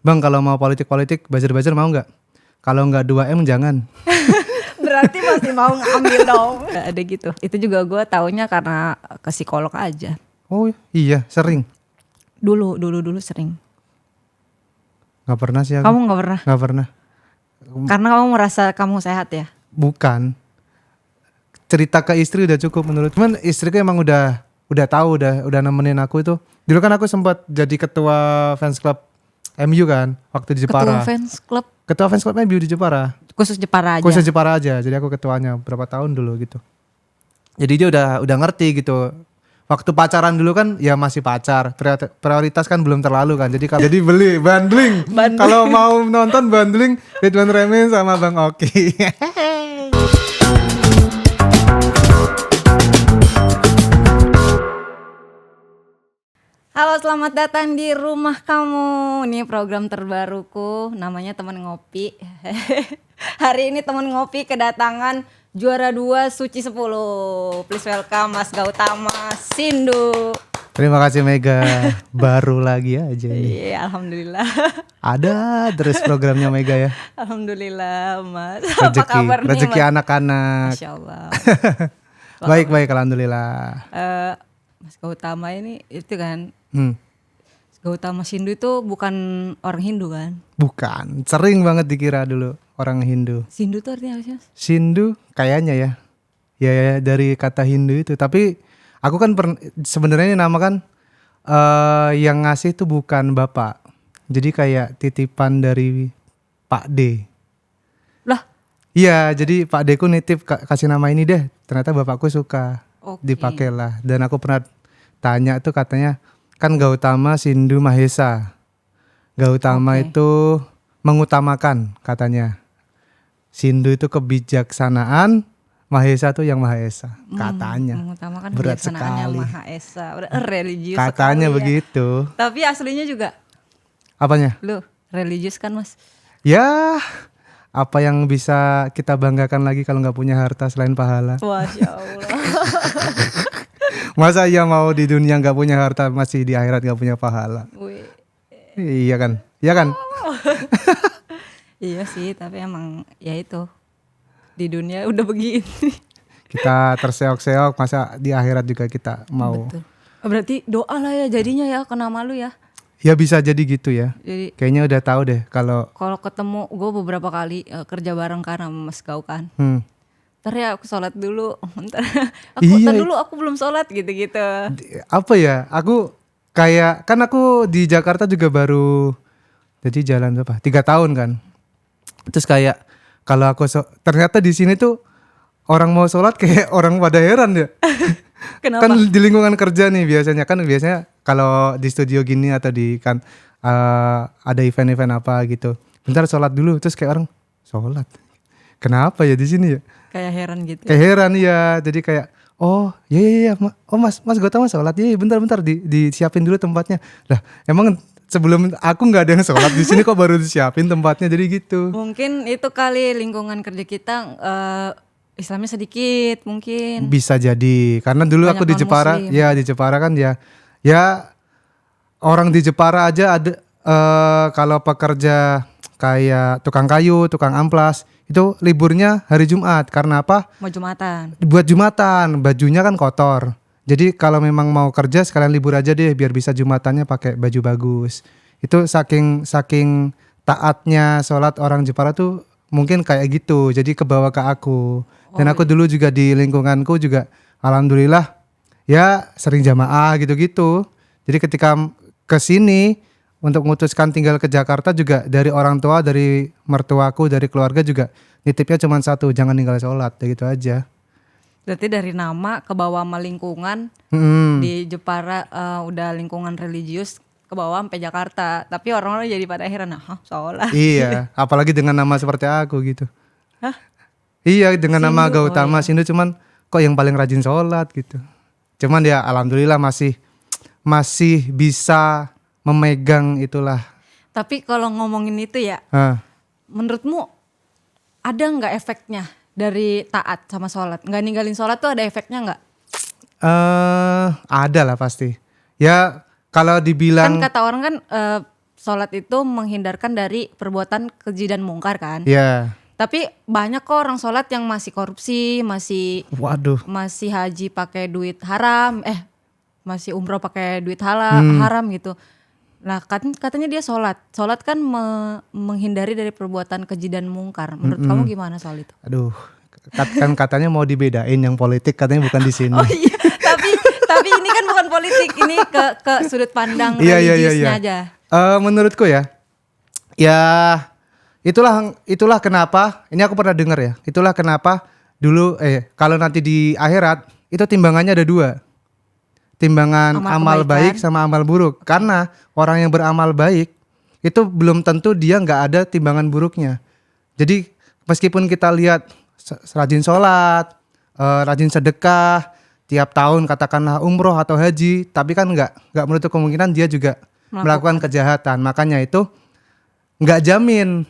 Bang kalau mau politik buzzer mau nggak? Kalau nggak 2M jangan. Berarti masih mau ngambil dong. Ada gitu. Itu juga gue taunya karena ke psikolog aja. Oh iya sering. Dulu sering. Nggak pernah sih aku. Kamu nggak pernah? Nggak pernah. Karena kamu merasa kamu sehat ya? Bukan. Cerita ke istri udah cukup menurut. Cuman istriku emang udah tahu udah nemenin aku itu. Dulu kan aku sempat jadi ketua fans club MU kan waktu di Jepara. Ketua fans club MU di Jepara. Khusus Jepara aja. Khusus Jepara aja. Jadi aku ketuanya berapa tahun dulu gitu. Jadi dia udah ngerti gitu. Waktu pacaran dulu kan ya masih pacar. Prioritas kan belum terlalu kan. Jadi beli bundling. Kalau mau nonton bundling Ridwan Remin sama Bang Oki. Halo, selamat datang di rumah kamu. Ini program terbaruku, namanya Teman Ngopi. Hari ini Teman Ngopi kedatangan juara 2 Suci 10. Please welcome Mas Gautama Sindu. Terima kasih Mega. Baru lagi aja nih. Iya, alhamdulillah. Ada terus programnya Mega ya. Alhamdulillah Mas. Apa kabar nih rezeki Mas? anak-anak. Masya Allah. Baik alhamdulillah. Mas Gautama ini itu kan Gautama Sindu itu bukan orang Hindu kan? Bukan, sering banget dikira dulu orang Hindu. Sindu itu artinya apa sih Mas? Sindu kayaknya ya. Ya dari kata Hindu itu. Tapi aku kan sebenarnya ini nama kan yang ngasih itu bukan bapak. Jadi kayak titipan dari Pak D. Lah? Iya, jadi Pak D ku nitip kasih nama ini deh. Ternyata bapakku suka. Dipakailah. Dan aku pernah tanya tuh katanya kan Gautama Sindu Mahesa. Gautama itu mengutamakan katanya. Sindu itu kebijaksanaan, Mahesa tuh yang Maha Esa katanya. Mengutamakan berat kebijaksanaan yang sekali. Maha Esa. Udah religius Katanya sekali begitu. Ya. Tapi aslinya juga. Apanya? Lu religius kan Mas? Ya, apa yang bisa kita banggakan lagi kalau nggak punya harta selain pahala? Masya Allah. Masa iya mau di dunia nggak punya harta masih di akhirat nggak punya pahala? Iya kan? Iya kan? Iya sih, tapi emang ya itu di dunia udah begini. Kita terseok-seok, masa di akhirat juga kita mau? Betul. Berarti doa lah ya jadinya ya kena malu ya. Ya bisa jadi gitu ya. Jadi kayaknya udah tahu deh kalau ketemu gue beberapa kali kerja bareng kan sama Mas Gau kan. Ntar ya aku sholat dulu. Ntar dulu aku belum sholat gitu-gitu. Apa ya? Aku kayak kan aku di Jakarta juga baru jadi jalan berapa? 3 tahun kan. Terus kayak kalau aku ternyata di sini tuh orang mau sholat kayak orang pada heran ya. Kenapa? Kan di lingkungan kerja nih biasanya kalau di studio gini atau di kan ada event-event apa gitu. Bentar sholat dulu terus kayak orang sholat. Kenapa ya di sini ya? Kayak heran gitu. Kayak heran ya. Jadi kayak oh iya. Oh Mas Gautama sholat. Iya bentar disiapin dulu tempatnya. Lah emang sebelum aku nggak ada yang sholat di sini kok baru disiapin tempatnya jadi gitu. Mungkin itu kali lingkungan kerja kita Islamnya sedikit mungkin. Bisa jadi karena dulu banyak aku di Jepara Muslim. Ya di Jepara kan ya orang di Jepara aja ada kalau pekerja kayak tukang kayu, tukang amplas itu liburnya hari Jumat karena apa? Mau Jumatan. Buat Jumatan, bajunya kan kotor. Jadi kalau memang mau kerja sekalian libur aja deh biar bisa Jumatannya pakai baju bagus. Itu saking taatnya sholat orang Jepara tuh mungkin kayak gitu. Jadi kebawa ke aku. Dan aku dulu juga di lingkunganku juga alhamdulillah ya sering jamaah gitu-gitu. Jadi ketika kesini untuk memutuskan tinggal ke Jakarta juga dari orang tua, dari mertuaku, dari keluarga juga nitipnya cuma satu, jangan tinggal sholat, gitu aja. Berarti dari nama ke bawah sama lingkungan di Jepara udah lingkungan religius ke bawah sampai Jakarta. Tapi orang-orang jadi pada heran, sholat. Iya, apalagi dengan nama seperti aku gitu. Hah? Iya, dengan Sindu, nama Gautama Sindu cuman kok yang paling rajin sholat gitu. Cuman ya alhamdulillah masih bisa memegang itulah. Tapi kalau ngomongin itu ya, menurutmu ada nggak efeknya dari taat sama sholat? Nggak ninggalin sholat tuh ada efeknya nggak? Ada lah pasti. Ya kalau dibilang kan kata orang kan sholat itu menghindarkan dari perbuatan keji dan mungkar kan. Ya. Tapi banyak kok orang sholat yang masih korupsi, masih Waduh. haji pakai duit haram, masih umroh pakai duit haram gitu. Nah katanya dia sholat kan menghindari dari perbuatan keji dan mungkar. Menurut kamu gimana soal itu? Aduh, kan katanya mau dibedain yang politik, katanya bukan di sini. Oh iya, tapi ini kan bukan politik, ini ke sudut pandang religiusnya aja. Menurutku ya itulah kenapa, ini aku pernah dengar ya, itulah kenapa dulu kalau nanti di akhirat itu timbangannya ada 2. Timbangan amal baik sama amal buruk. Karena orang yang beramal baik itu belum tentu dia nggak ada timbangan buruknya. Jadi meskipun kita lihat rajin sholat, rajin sedekah, tiap tahun katakanlah umroh atau haji, tapi kan nggak menutup kemungkinan dia juga melakukan kejahatan. Makanya itu nggak jamin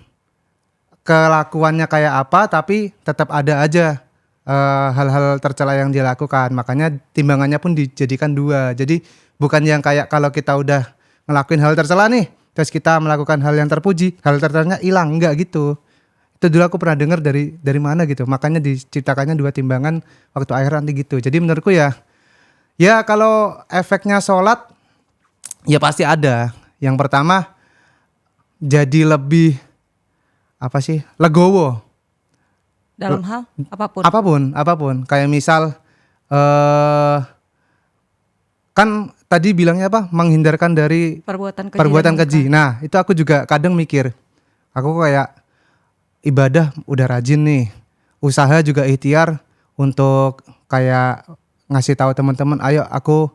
kelakuannya kayak apa, tapi tetap ada aja hal-hal tercela yang dia lakukan. Makanya timbangannya pun dijadikan 2. Jadi bukan yang kayak kalau kita udah ngelakuin hal tercela nih, terus kita melakukan hal yang terpuji, hal tercelanya hilang, enggak gitu. Itu dulu aku pernah dengar dari mana gitu. Makanya diciptakannya 2 timbangan waktu akhir nanti gitu. Jadi menurutku ya kalau efeknya sholat ya pasti ada. Yang pertama jadi lebih legowo. Dalam hal apapun. Apapun. Kayak misal kan tadi bilangnya menghindarkan dari perbuatan keji. Nah, itu aku juga kadang mikir. Aku kayak ibadah udah rajin nih. Usaha juga ikhtiar untuk kayak ngasih tahu teman-teman, ayo aku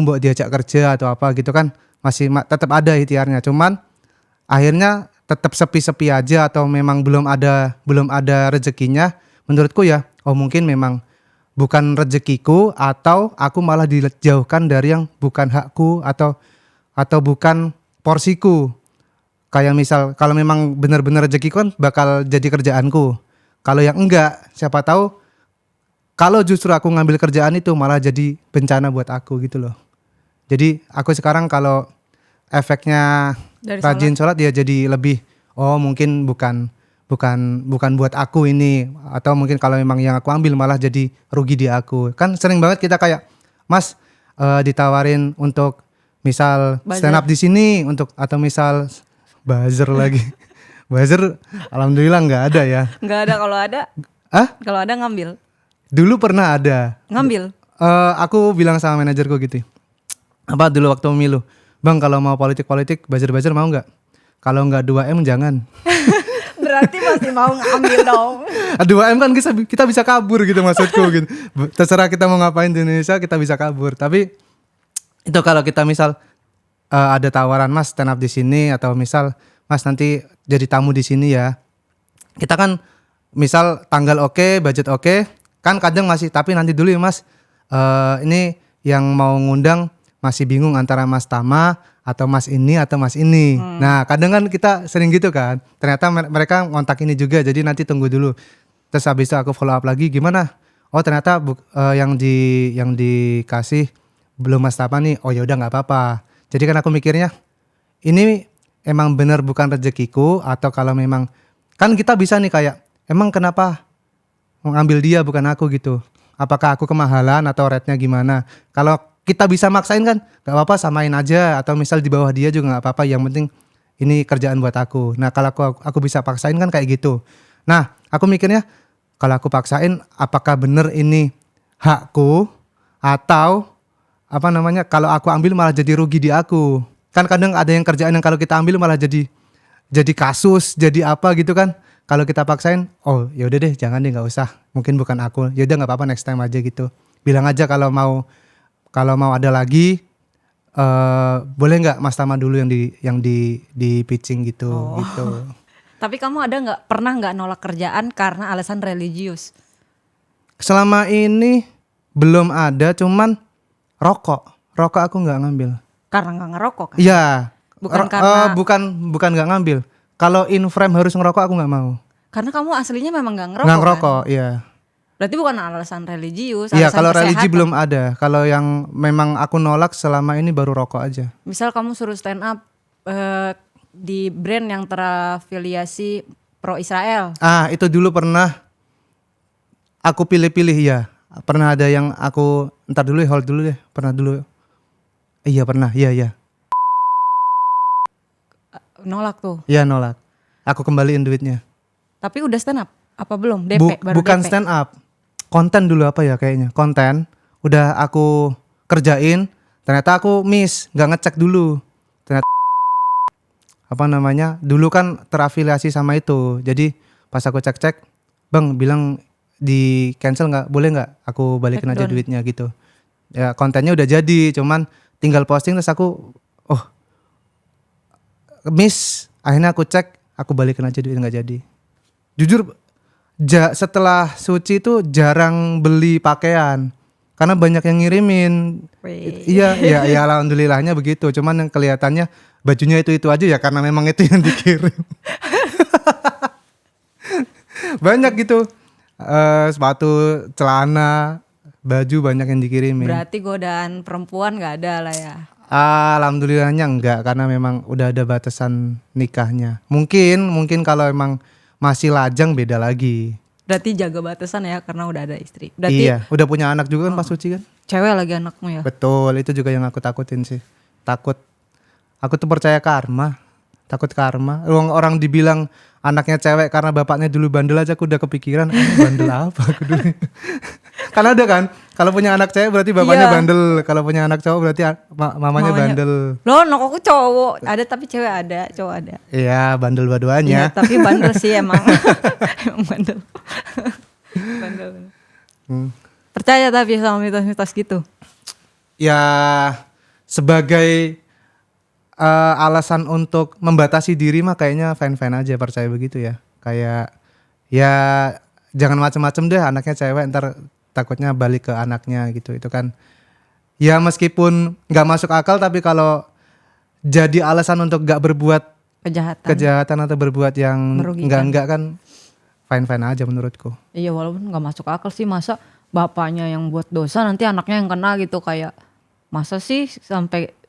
mau diajak kerja atau apa gitu kan. Masih tetap ada ikhtiarnya. Cuman akhirnya tetap sepi-sepi aja atau memang belum ada rezekinya. Menurutku ya, mungkin memang bukan rezekiku atau aku malah dijauhkan dari yang bukan hakku atau bukan porsiku. Kayak misal kalau memang benar-benar rezekiku kan bakal jadi kerjaanku. Kalau yang enggak, siapa tahu kalau justru aku ngambil kerjaan itu malah jadi bencana buat aku gitu loh. Jadi aku sekarang kalau efeknya dari rajin sholat ya jadi lebih mungkin bukan buat aku ini, atau mungkin kalau memang yang aku ambil malah jadi rugi di aku. Kan sering banget kita kayak Mas ditawarin untuk misal stand up di sini untuk, atau misal buzzer lagi. Buzzer alhamdulillah nggak ada ya. Nggak ada, kalau ada kalau ada ngambil. Dulu pernah ada ngambil. Aku bilang sama manajerku gitu, dulu waktu pemilu, Bang kalau mau politik buzzer mau nggak? Kalau nggak 2M jangan. Berarti masih mau ngambil dong. 2M kan kita bisa kabur gitu maksudku gitu. Terserah kita mau ngapain di Indonesia, kita bisa kabur. Tapi itu kalau kita misal ada tawaran Mas stand up di sini, atau misal Mas nanti jadi tamu di sini ya. Kita kan misal tanggal oke, budget oke, kan kadang masih tapi nanti dulu ya Mas. Ini yang mau ngundang masih bingung antara Mas Tama atau Mas ini atau Mas ini. Nah kadang kan kita sering gitu kan. Ternyata mereka ngontak ini juga, jadi nanti tunggu dulu. Terus habis itu aku follow up lagi, gimana? Oh ternyata yang dikasih belum Mas Tama nih. Oh ya udah nggak apa-apa. Jadi kan aku mikirnya ini emang bener bukan rezekiku, atau kalau memang kan kita bisa nih kayak emang kenapa mengambil dia bukan aku gitu. Apakah aku kemahalan atau rate-nya gimana? Kalau kita bisa maksain kan gak apa-apa, samain aja, atau misal di bawah dia juga gak apa-apa, yang penting ini kerjaan buat aku. Nah kalau aku bisa paksain kan kayak gitu. Nah aku mikirnya kalau aku paksain apakah bener ini hakku, atau kalau aku ambil malah jadi rugi di aku. Kan kadang ada yang kerjaan yang kalau kita ambil malah jadi kasus, jadi apa gitu kan. Kalau kita paksain, oh ya udah deh jangan deh, nggak usah, mungkin bukan aku, ya udah nggak apa-apa, next time aja gitu. Bilang aja kalau mau ada lagi, boleh nggak Mas Tama dulu yang di pitching gitu. Gitu. Tapi kamu pernah nggak nolak kerjaan karena alasan religius? Selama ini belum ada, cuman rokok aku nggak ngambil. Karena nggak ngerokok kan? Iya. Bukan karena bukan nggak ngambil. Kalau in frame harus ngerokok aku nggak mau. Karena kamu aslinya memang nggak ngerokok. Nggak ngerokok, kan? Iya. Berarti bukan alasan religius. Iya, kalau religi belum ada. Kalau yang memang aku nolak selama ini baru rokok aja. Misal kamu suruh stand up, di brand yang terafiliasi pro Israel. Itu dulu pernah aku pilih-pilih ya. Pernah ada yang aku ntar dulu ya, hold dulu deh. Pernah dulu. Iya pernah, iya. Nolak tuh. Iya nolak. Aku kembaliin duitnya. Tapi udah stand up apa belum? DP baru Bukan DP. stand up. Konten dulu apa ya kayaknya. Konten udah aku kerjain, ternyata aku miss, nggak ngecek dulu. Ternyata apa namanya? Dulu kan terafiliasi sama itu. Jadi pas aku cek-cek, "Bang, bilang di cancel nggak? Boleh nggak aku balikin Take aja down. duitnya gitu." Ya kontennya udah jadi, cuman tinggal posting terus aku miss. Akhirnya aku cek, aku balikin aja duit, nggak jadi. Jujur setelah suci itu jarang beli pakaian karena banyak yang ngirimin. Wih. Iya alhamdulillahnya begitu. Cuman yang kelihatannya bajunya itu aja ya karena memang itu yang dikirim. Banyak gitu. Sepatu, celana, baju banyak yang dikirimin. Berarti godaan perempuan nggak ada lah ya. Alhamdulillahnya enggak karena memang udah ada batasan nikahnya. Mungkin kalau emang masih lajang beda lagi. Berarti jaga batasan ya karena udah ada istri. Berarti Iya, udah punya anak juga kan pas suci kan? cewek lagi anakmu ya. Betul, itu juga yang aku takutin sih. Takut. Aku tuh percaya karma. Takut karma. Orang dibilang anaknya cewek karena bapaknya dulu bandel aja aku udah kepikiran, bandel apa aku dulu. Kan ada kan, kalau punya anak cewek berarti bapaknya Iya. bandel. Kalau punya anak cowok berarti mamanya bandel. Loh, anak aku cowok. Ada tapi cewek ada, cowok ada. Iya, bandel Iya, dua-duanya. tapi bandel sih emang. Emang bandel. Bandel. Percaya tapi sama mitos-mitos gitu. Ya sebagai alasan untuk membatasi diri mah kayaknya fine-fine aja, percaya begitu ya. Kayak ya jangan macem-macem deh, anaknya cewek ntar takutnya balik ke anaknya gitu. Itu kan ya meskipun gak masuk akal, tapi kalau jadi alasan untuk gak berbuat kejahatan atau berbuat yang Merugikan. enggak kan fine-fine aja menurutku. Iya, walaupun nggak masuk akal sih, masa bapaknya yang buat dosa nanti anaknya yang kena gitu, kayak masa sih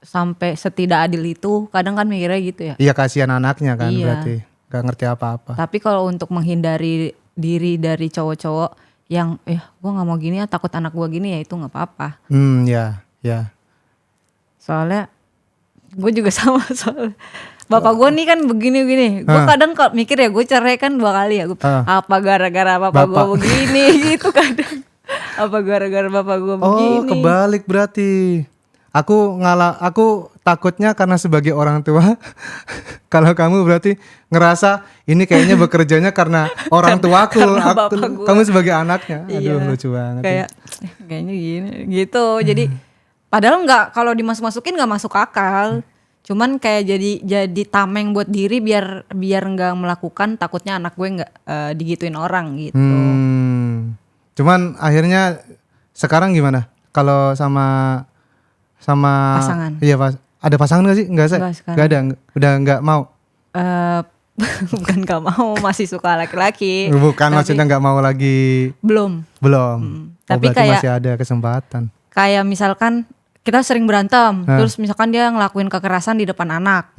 sampai setidak adil itu. Kadang kan mikirnya gitu ya. Iya, kasihan anaknya kan. Iya. Berarti gak ngerti apa-apa. Tapi kalau untuk menghindari diri dari cowok-cowok yang gue nggak mau gini ya, takut anak gue gini, ya itu nggak apa-apa. Ya. Soalnya gue juga sama, soalnya bapak gue nih kan begini-begini. Gue kadang kalau mikir ya, gue cerai kan 2 kali ya. Apa gara-gara bapak gue begini gitu kadang. Apa gara-gara bapak gue begini. Oh, kebalik berarti. Aku takutnya karena sebagai orang tua. Kalau kamu berarti ngerasa ini kayaknya bekerjanya karena orang tuaku. Karena bapak gua. Kamu sebagai anaknya. Aduh, Iya. lucu banget. Kayaknya gini gitu. Jadi padahal nggak, kalau dimasuk-masukin nggak masuk akal. Cuman kayak jadi tameng buat diri biar nggak melakukan, takutnya anak gue nggak digituin orang gitu. Cuman akhirnya sekarang gimana? Kalau sama Pasangan. Iya, ada pasangan gak sih? Enggak sih. Enggak ada. Udah enggak mau. Bukan gak mau, masih suka laki-laki. Bukan, Tapi maksudnya enggak mau lagi. belum. Tapi Tapi kayak masih ada kesempatan. Kayak misalkan kita sering berantem, terus misalkan dia ngelakuin kekerasan di depan anak.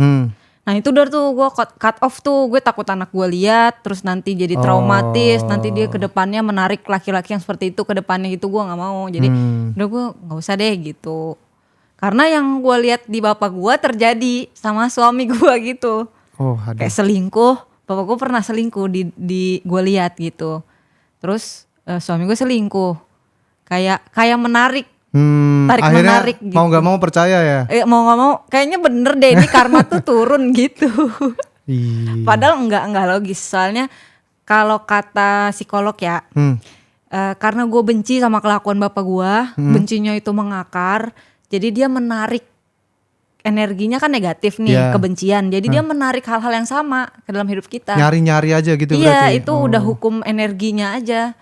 Nah itu udah tuh gue cut off tuh, gue takut anak gue lihat, terus nanti jadi traumatis, nanti dia ke depannya menarik laki-laki yang seperti itu ke depannya gitu, gue nggak mau. Jadi udah gue nggak usah deh gitu. Karena yang gue lihat di bapak gue terjadi sama suami gue gitu. Oh, ada. Kayak selingkuh, bapak gue pernah selingkuh di gue lihat gitu. Terus suami gue selingkuh, kayak menarik. Tarik akhirnya menarik gitu. mau nggak mau percaya ya. Mau nggak mau kayaknya bener deh ini karma tuh turun gitu. Ih. Padahal enggak logis. Soalnya kalau kata psikolog ya, karena gue benci sama kelakuan bapak gue, bencinya itu mengakar, jadi dia menarik energinya kan negatif nih, Yeah. kebencian. Jadi dia menarik hal-hal yang sama ke dalam hidup kita. Nyari-nyari aja gitu berarti. Iya, itu udah hukum energinya aja.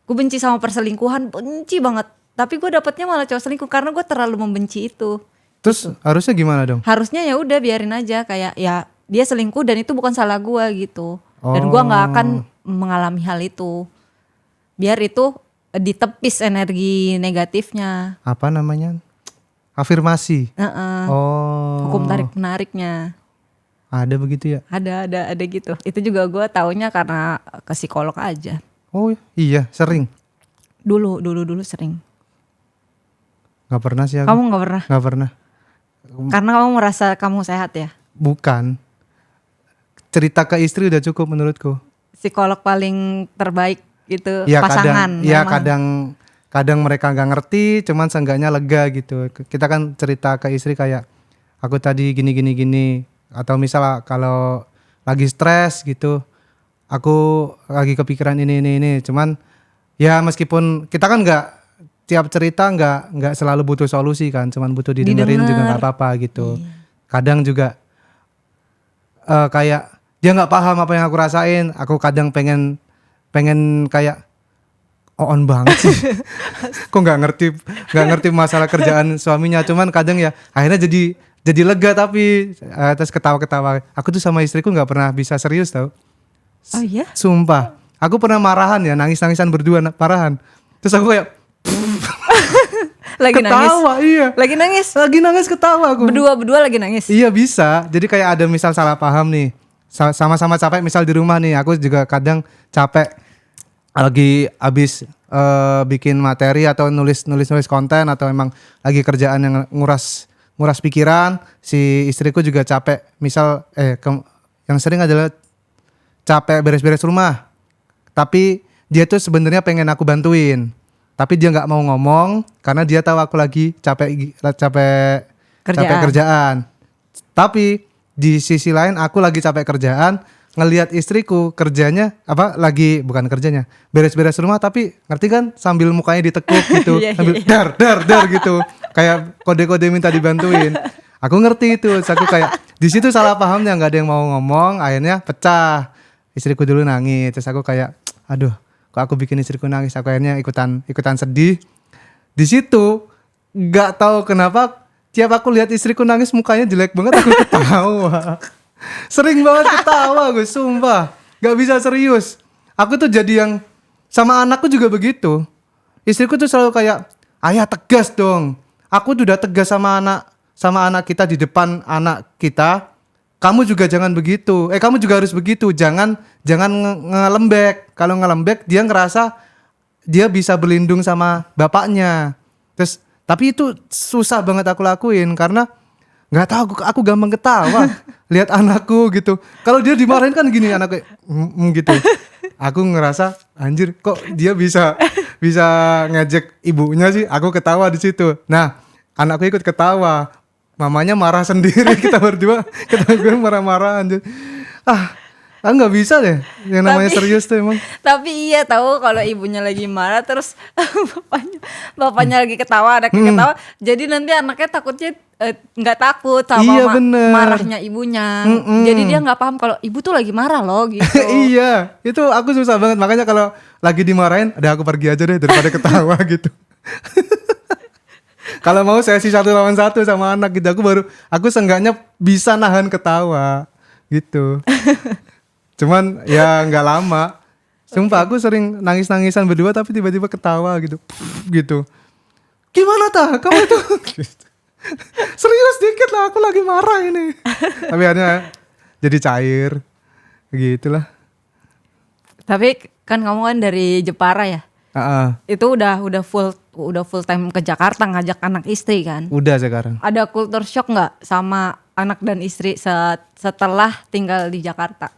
Gue benci sama perselingkuhan, benci banget. Tapi gue dapetnya malah cowok selingkuh karena gue terlalu membenci itu. Terus harusnya gimana dong? Harusnya ya udah biarin aja, kayak ya dia selingkuh dan itu bukan salah gue gitu. Dan gue nggak akan mengalami hal itu. Biar itu ditepis energi negatifnya. Apa namanya? Afirmasi. Heeh. Oh. Hukum tarik menariknya. Ada begitu ya? Ada gitu. Itu juga gue taunya karena ke psikolog aja. Oh iya, sering. Dulu sering. Gak pernah sih aku. Kamu nggak pernah? Gak pernah. Karena kamu merasa kamu sehat ya? Bukan. Cerita ke istri udah cukup menurutku. Psikolog paling terbaik gitu Ya pasangan. kadang, ya memang. kadang mereka nggak ngerti, cuman seenggaknya lega gitu. Kita kan cerita ke istri kayak aku tadi gini, atau misal kalau lagi stres gitu, aku lagi kepikiran ini. Cuman ya meskipun kita kan nggak tiap cerita nggak selalu butuh solusi kan, cuman butuh didengerin juga Didengar. nggak apa-apa gitu. Iya. Kadang juga kayak dia nggak paham apa yang aku rasain, aku kadang pengen kayak on banget sih. Kok nggak ngerti masalah kerjaan suaminya, cuman kadang ya akhirnya jadi lega, tapi terus ketawa-ketawa. Aku tuh sama istriku nggak pernah bisa serius tau. Oh iya? Sumpah, aku pernah marahan ya, nangis-nangisan berdua, parahan. Terus aku kayak Lagi nangis. ketawa, iya. Lagi nangis. Lagi nangis ketawa aku. Berdua lagi nangis. Iya bisa. Jadi kayak ada misal salah paham nih. Sama-sama capek misal di rumah nih. Aku juga kadang capek lagi abis bikin materi atau nulis konten, atau emang lagi kerjaan yang nguras pikiran. Si istriku juga capek. Misal yang sering adalah capek beres-beres rumah. Tapi dia tuh sebenarnya pengen aku bantuin. Tapi dia nggak mau ngomong karena dia tahu aku lagi capek kerjaan. Tapi di sisi lain aku lagi capek kerjaan, ngelihat istriku kerjanya bukan kerjanya, beres-beres rumah, tapi ngerti kan, sambil mukanya ditekuk gitu, Iya, sambil dar gitu, kayak kode-kode minta dibantuin. Aku ngerti itu, terus aku kayak di situ salah pahamnya, nggak ada yang mau ngomong, akhirnya pecah. Istriku dulu nangis, terus aku kayak aduh, kok aku bikin istriku nangis. Aku akhirnya ikutan sedih. Di situ nggak tahu kenapa tiap aku lihat istriku nangis mukanya jelek banget, aku ketawa. Sering banget ketawa gue, sumpah. Nggak bisa serius. Aku tuh jadi yang sama anakku juga begitu. Istriku tuh selalu kayak, ayah tegas dong. Aku tuh udah tegas sama anak kita di depan anak kita. Kamu juga jangan begitu. Kamu juga harus begitu. Jangan ngelembek. Kalau ngelembek dia ngerasa dia bisa berlindung sama bapaknya. Terus tapi itu susah banget aku lakuin karena nggak tahu, aku gampang ketawa lihat anakku gitu. Kalau dia dimarahin kan gini anakku gitu. Aku ngerasa anjir, kok dia bisa ngejek ibunya sih. Aku ketawa di situ. Nah, anakku ikut ketawa. Mamanya marah sendiri, kita berdua marah-marah anjir. Aku nggak bisa deh yang namanya serius tuh emang. Tapi iya tahu kalau ibunya lagi marah terus bapaknya lagi ketawa, anaknya ketawa. Jadi nanti anaknya takutnya nggak takut sama Iya, bener. marahnya ibunya. Jadi dia nggak paham kalau ibu tuh lagi marah loh gitu. Iya, itu aku susah banget. Makanya kalau lagi dimarahin, aku pergi aja deh daripada ketawa gitu. Kalau mau sesi 1 lawan 1 sama anak gitu, aku seenggaknya bisa nahan ketawa gitu. Cuman ya nggak lama. Sumpah aku sering nangis-nangisan berdua tapi tiba-tiba ketawa gitu. Gitu. Gimana kamu itu? Serius dikit lah, aku lagi marah ini. Tapi akhirnya jadi cair. Gitulah. Tapi kan kamu kan dari Jepara ya. Itu udah full time ke Jakarta ngajak anak istri kan. Udah sekarang. Ada culture shock nggak sama anak dan istri setelah tinggal di Jakarta?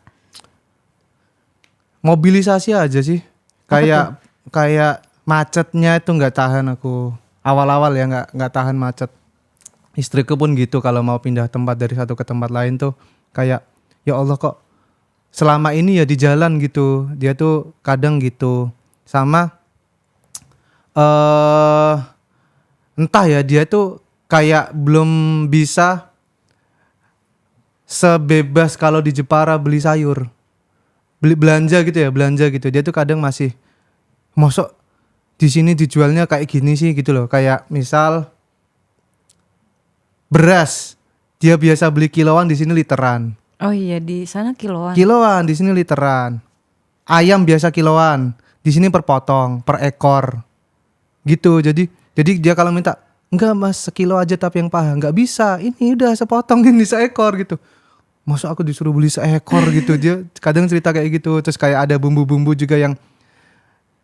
Mobilisasi aja sih. Kayak macetnya itu nggak tahan aku. Awal-awal ya nggak tahan macet. Istriku pun gitu, kalau mau pindah tempat dari satu ke tempat lain tuh kayak ya Allah, kok selama ini ya di jalan gitu. Dia tuh kadang gitu. Sama entah ya, dia tuh kayak belum bisa sebebas kalau di Jepara beli sayur, belanja gitu. Dia tuh kadang masih, mosok di sini dijualnya kayak gini sih gitu loh. Kayak misal beras, dia biasa beli kiloan, di sini literan. Oh iya, di sana kiloan. Kiloan, di sini literan. Ayam biasa kiloan, di sini per potong, per ekor. Gitu. Jadi dia kalau minta, enggak mas sekilo aja tapi yang paha, enggak bisa, ini udah sepotong ini seekor gitu. Masa aku disuruh beli seekor gitu. Dia kadang cerita kayak gitu. Terus kayak ada bumbu-bumbu juga yang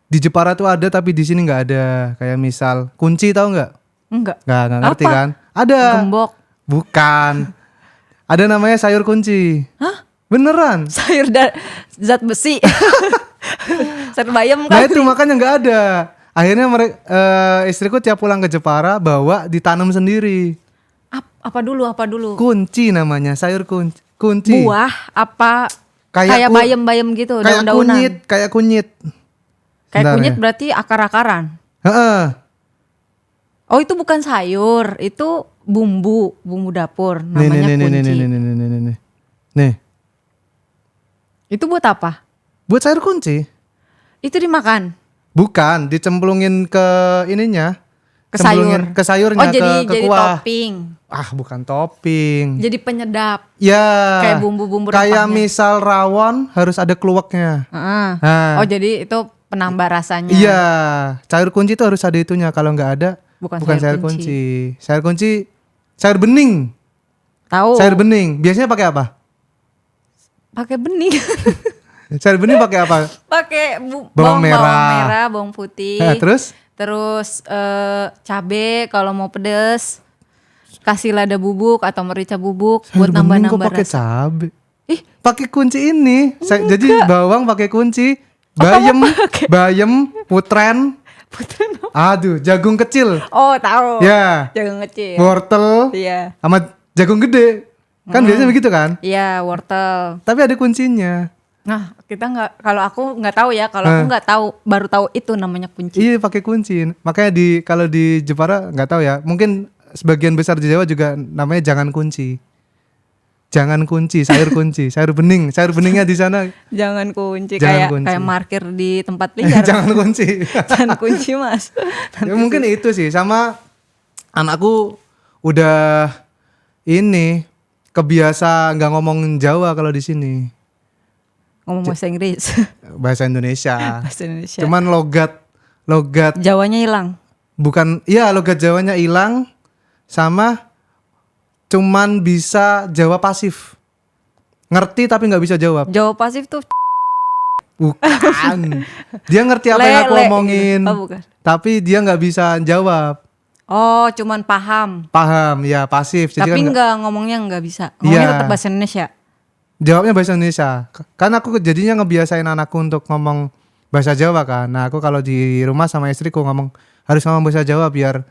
di Jepara tuh ada tapi di sini nggak ada. Kayak misal kunci, tahu nggak? Enggak. Nggak ngerti Apa? kan? Ada. Gembok. Bukan. Ada namanya sayur kunci. Hah? Beneran. Sayur zat besi. Sayur bayam Nah kan. itu makanya nggak ada. Akhirnya istriku tiap pulang ke Jepara bawa ditanam sendiri. Apa dulu? Kunci namanya, sayur kunci. Buah apa Kayak kayak bayam-bayam gitu, Kayak daun-daunan. kunyit, kayak kunyit. Kayak Bentar kunyit ya. berarti akar-akaran. Heeh. Oh, itu bukan sayur, itu bumbu dapur namanya kunci. Nih. Nih, Itu buat apa? buat sayur kunci. Itu dimakan. Bukan, dicemplungin ke ininya. Ke Cemplungin sayur. ke sayurnya, Oh, jadi ke jadi kuah. topping. Ah, bukan topping. Jadi penyedap. Ya. Kayak bumbu-bumbu Kayak rempahnya. misal rawon harus ada keluaknya. Heeh. Nah. Oh, jadi itu penambah rasanya. Iya, sayur kunci itu harus ada itunya. Kalau nggak ada, Bukan sayur sayur kunci. Sayur kunci, sayur bening. Tahu. Sayur bening. Biasanya pakai apa? Pakai bening. Sayur bening pakai apa? Pakai Bawang merah. bawang merah, bawang putih. Terus? Terus cabe kalau mau pedes. Kasih lada bubuk atau merica bubuk buat Sayur bening kok nambah-nambah pakai rasa. cabe? Ih, Pakai kunci ini. Jadi bawang pakai kunci, bayam, putren. Aduh, jagung kecil. oh tahu. Ya. Jagung kecil. Wortel Iya. sama jagung gede. Kan biasanya begitu kan? Iya, wortel. Tapi ada kuncinya. Nah, kita nggak, kalau aku nggak tahu ya, kalau aku nggak tahu, baru tahu itu namanya kunci. Iya pakai kunci. Makanya kalau di Jepara nggak tahu ya. Mungkin sebagian besar di Jawa juga namanya jangan kunci. Jangan kunci, sayur kunci, sayur bening. Sayur beningnya di sana Jangan kunci, Jangan kayak kunci. kayak parkir di tempat liar. jangan kunci. Jangan kunci, Mas. Ya mungkin itu sih, sama anakku udah ini kebiasa nggak ngomong Jawa kalau di sini. Ngomong bahasa Inggris. Bahasa Indonesia. Bahasa Indonesia. Cuman logat Jawanya hilang. bukan, iya logat Jawanya hilang, sama cuman bisa Jawa pasif. Ngerti tapi nggak bisa jawab. Jawa pasif tuh Bukan. Dia ngerti apa yang aku le, omongin. gitu. Oh, bukan. Tapi dia nggak bisa jawab. Oh, cuman paham. Paham, ya pasif. Jadi Tapi kan nggak ngomongnya nggak bisa. Ngomongnya Iya. tetap bahasa Indonesia. jawabnya bahasa Indonesia. Kan aku jadinya ngebiasain anakku untuk ngomong bahasa Jawa kan. Nah aku kalau di rumah sama istriku harus ngomong bahasa Jawa biar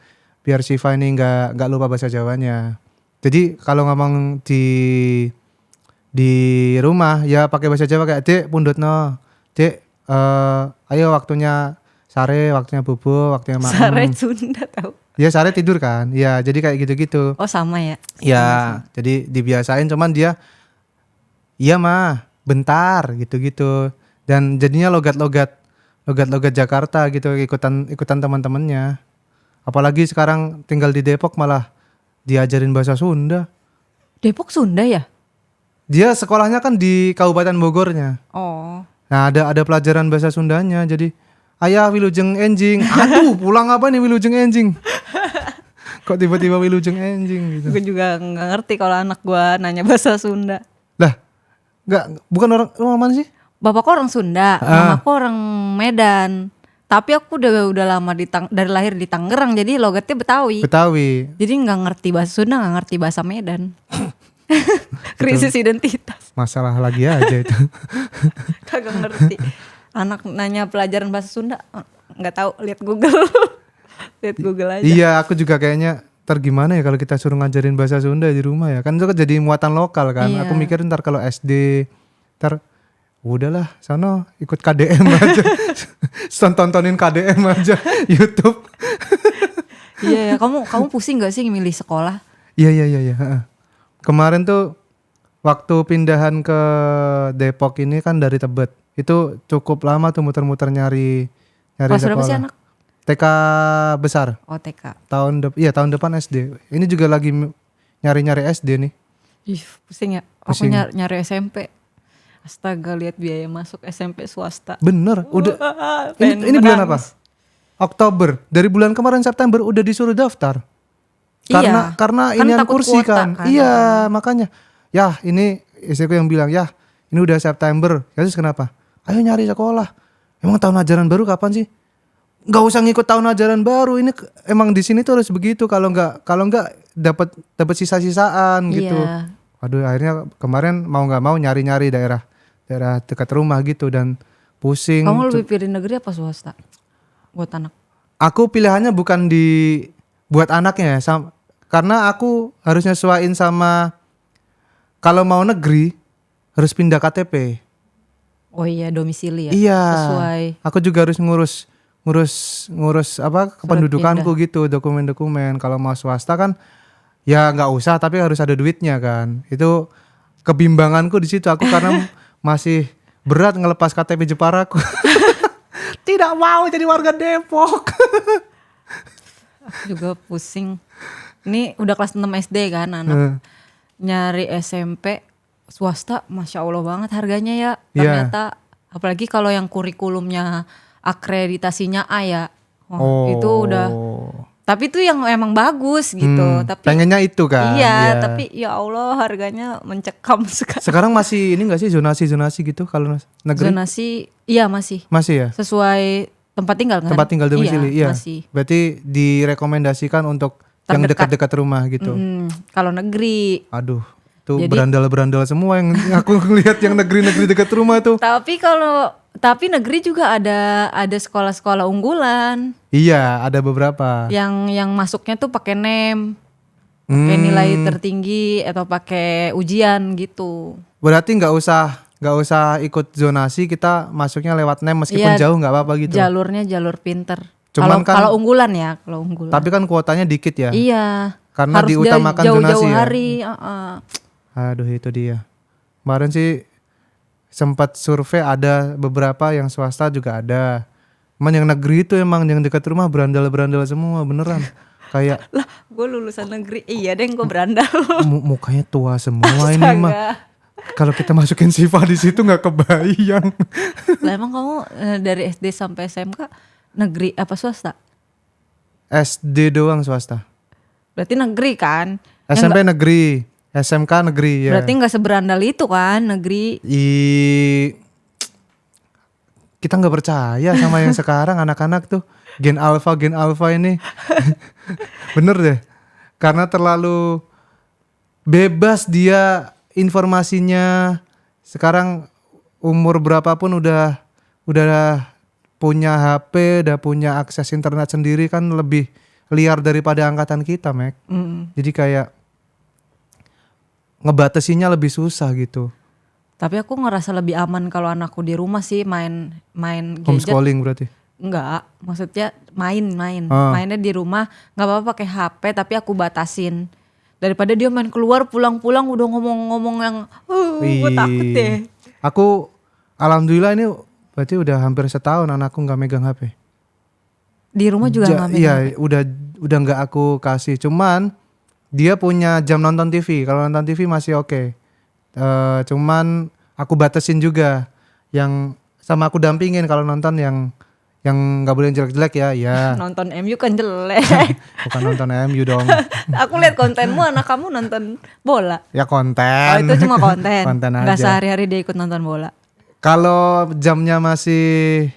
Siva ini nggak lupa bahasa Jawanya. Jadi kalau ngomong di rumah ya pakai bahasa Jawa kayak Dek pundutno, Dek ayo waktunya sare, waktunya bobo, waktunya maem. Sare Sunda tahu. Ya sare tidur kan. Ya jadi kayak gitu-gitu. Oh, sama ya. Ya, jadi dibiasain cuman dia iya mah, bentar gitu-gitu. Dan jadinya logat-logat Jakarta gitu ikutan teman-temannya. Apalagi sekarang tinggal di Depok malah diajarin bahasa Sunda. Depok Sunda ya? Dia sekolahnya kan di Kabupaten Bogornya. Oh. Nah, ada pelajaran bahasa Sundanya. Jadi, ayah wilujeng enjing. Aduh, pulang apa nih wilujeng enjing? Kok tiba-tiba wilujeng enjing gitu. Gue juga nggak ngerti kalau anak gue nanya bahasa Sunda. Lah, bukan orang mana sih? Bapakku orang Sunda, mamaku orang Medan. Tapi aku udah lama dari lahir di Tangerang, jadi logatnya Betawi. Jadi nggak ngerti bahasa Sunda, nggak ngerti bahasa Medan. Krisis identitas. Masalah lagi aja itu. Kagak ngerti. Anak nanya pelajaran bahasa Sunda, nggak tahu. Lihat Google. Lihat Google aja. Iya, aku juga kayaknya gimana ya kalau kita suruh ngajarin bahasa Sunda di rumah ya. Kan itu kan jadi muatan lokal kan. Iya. Aku mikir ntar kalau SD udahlah sono ikut KDM aja. Tontonin KDM aja YouTube. Iya, kamu pusing gak sih milih sekolah? Iya. Heeh. Kemarin tuh waktu pindahan ke Depok ini kan dari Tebet. Itu cukup lama tuh muter-muter nyari Kelas berapa sekolah. sih anak? TK besar. Oh, TK. Tahun depan SD. Ini juga lagi nyari-nyari SD nih. Ih, pusing ya. Pusing. Aku nyari SMP. Astaga, lihat biaya masuk SMP swasta. Bener, udah. Ini bulan apa? Oktober. Dari bulan kemarin September udah disuruh daftar. Karena Kan inian takut kursi kuota kan. Iya, makanya. Ya, ini istriku yang bilang, ya ini udah September. Ya terus kenapa? Ayo nyari sekolah. Emang tahun ajaran baru kapan sih? Nggak usah ngikut tahun ajaran baru. Ini emang di sini tuh harus begitu. Kalau nggak dapat sisa-sisaan gitu. Iya. Waduh, akhirnya kemarin mau nggak mau nyari-nyari daerah dekat rumah gitu dan pusing. Kamu lebih pilih negeri apa swasta buat anak? Aku pilihannya bukan buat anaknya ya, karena aku harus nyesuaiin sama kalau mau negeri harus pindah KTP. Oh iya, domisili ya. Iya. Sesuai. Aku juga harus ngurus apa kependudukanku gitu, dokumen-dokumen. Kalau mau swasta kan ya nggak usah, tapi harus ada duitnya kan. Itu kebimbanganku di situ aku karena masih berat ngelepas KTP Jeparaku. Tidak mau jadi warga Depok. Aku juga pusing. Ini udah kelas 6 SD kan anak. Nyari SMP swasta, Masya Allah banget harganya ya. Ternyata apalagi kalau yang kurikulumnya akreditasinya A ya. Itu udah. Tapi itu yang emang bagus gitu. Tapi pengennya itu kan. Iya, tapi ya Allah harganya mencekam sekali. Sekarang masih ini gak sih zonasi gitu kalau negeri? Zonasi, iya masih. Masih ya? Sesuai tempat tinggal kan? Tempat tinggal domisili, iya. Masih. Berarti direkomendasikan untuk yang dekat-dekat rumah gitu. Kalau negeri. Aduh, tuh berandal-berandal semua yang aku ngelihat yang negeri-negeri dekat rumah tuh. Tapi negeri juga ada sekolah-sekolah unggulan. Iya, ada beberapa. Yang masuknya tuh pakai NEM. Pakai nilai tertinggi atau pakai ujian gitu. Berarti nggak usah ikut zonasi, kita masuknya lewat NEM meskipun jauh nggak apa-apa gitu. Jalurnya jalur pinter. Cuman Kalau unggulan ya, kalau unggulan. Tapi kan kuotanya dikit ya. Iya. Karena harus diutamakan jauh-jauh zonasi ya. hari. Aduh, itu dia. Kemarin sih sempat survei, ada beberapa yang swasta juga ada. Cuman yang negeri itu emang yang dekat rumah berandal-berandal semua beneran. Kayak Lah, gue lulusan negeri. Iya deh, gue berandal. Mukanya tua semua ini mah. Kalau kita masukin Siva di situ nggak kebayang. Lah emang kamu dari SD sampai SMK negeri apa swasta? SD doang swasta. Berarti negeri kan? SMP negeri, SMK negeri ya. Berarti nggak seberandal itu kan negeri? Kita nggak percaya sama yang sekarang anak-anak tuh gen alpha ini. Bener deh, karena terlalu bebas dia informasinya. Sekarang umur berapapun udah punya HP, udah punya akses internet sendiri, kan lebih liar daripada angkatan kita, Mek. Jadi kayak ngebatasinya lebih susah gitu. Tapi aku ngerasa lebih aman kalau anakku di rumah sih main gadget. Homeschooling berarti? Enggak, maksudnya mainnya di rumah, nggak apa-apa pakai HP tapi aku batasin. Daripada dia main keluar pulang-pulang udah ngomong-ngomong yang gue takut deh. Aku alhamdulillah ini berarti udah hampir setahun anakku nggak megang HP. Di rumah juga nggak megang Iya, HP? udah nggak aku kasih. Cuman dia punya jam nonton TV. Kalau nonton TV masih oke. Cuman aku batasin juga, yang sama aku dampingin kalau nonton yang nggak boleh jelek-jelek ya. Nonton MU kan jelek. Bukan nonton MU dong. Aku lihat kontenmu, anak kamu nonton bola. Ya konten. Oh itu cuma konten. Konten Nggak aja. sehari-hari dia ikut nonton bola. Kalau jamnya masih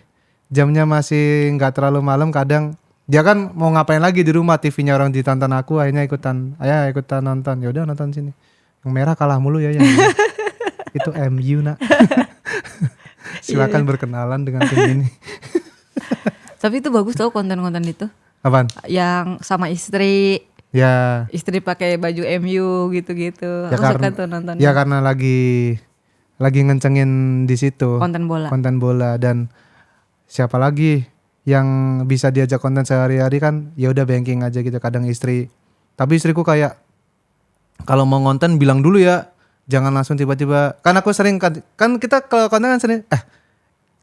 nggak terlalu malam, kadang dia kan mau ngapain lagi di rumah, TV-nya orang ditonton, aku akhirnya ikutan nonton. Ya udah nonton sini. Yang merah kalah mulu ya. Itu MU nak. Silakan berkenalan dengan tim ini. Tapi itu bagus tau konten-konten itu. Apaan? Yang sama istri. Ya. Istri pakai baju MU gitu-gitu. Ya Aku suka tuh nonton. Ya karena lagi ngencengin di situ. Konten bola. Dan siapa lagi yang bisa diajak konten sehari-hari kan, ya udah banking aja gitu. Kadang istri. Tapi istriku kayak kalau mau konten bilang dulu ya. Jangan langsung tiba-tiba. Kan aku sering kan kita kalau konten kan sering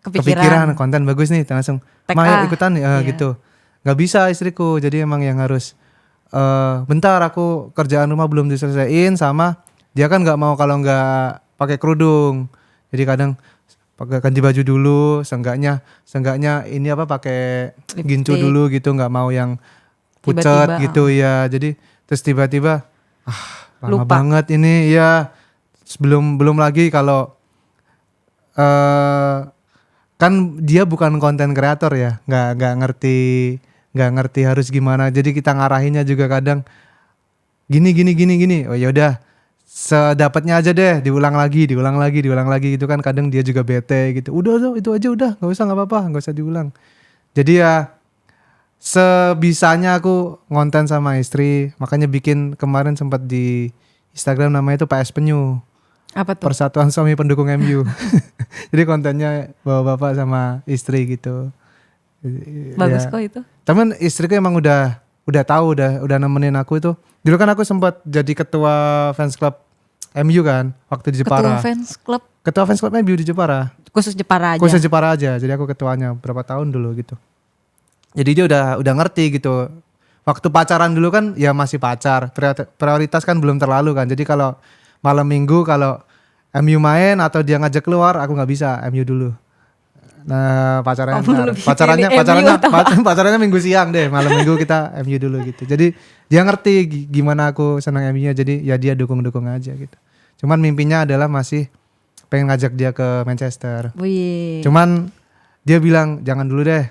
kepikiran konten bagus nih, langsung mau ikutan gitu. Gak bisa istriku, jadi emang yang harus bentar aku kerjaan rumah belum diselesaiin, sama dia kan nggak mau kalau nggak pakai kerudung. Jadi kadang pakai ganti baju dulu, seenggaknya ini pakai gincu dulu gitu, nggak mau yang pucat gitu ya. Jadi terus tiba-tiba lama lupa banget ini ya. belum lagi kalau kan dia bukan konten kreator ya, nggak ngerti harus gimana. Jadi kita ngarahinnya juga kadang gini. Oh ya udah, sedapatnya aja deh, diulang lagi gitu kan. Kadang dia juga bete gitu. Udah itu aja udah, nggak apa-apa, nggak usah diulang. Jadi ya sebisanya aku ngonten sama istri, makanya bikin kemarin sempat di Instagram namanya itu PS Penyu. Apa tuh? Persatuan Suami Pendukung MU. Jadi kontennya bapak-bapak sama istri gitu. Bagus Ya. kok itu. Temen istriku emang udah tahu, udah nemenin aku itu. Dulu kan aku sempat jadi ketua fans club MU kan waktu di Jepara. Ketua fans club MU di Jepara. Khusus Jepara aja. Khusus Jepara aja. Jadi aku ketuanya berapa tahun dulu gitu. Jadi dia udah ngerti gitu. Waktu pacaran dulu kan ya masih pacar. Prioritas kan belum terlalu kan. Jadi kalau malam minggu kalau MU main atau dia ngajak keluar, aku nggak bisa, MU dulu. Nah pacarannya minggu siang deh, malam minggu kita MU dulu gitu. Jadi dia ngerti gimana aku senang MU-nya, jadi ya dia dukung aja gitu. Cuman mimpinya adalah masih pengen ngajak dia ke Manchester. Wih. Cuman dia bilang jangan dulu deh,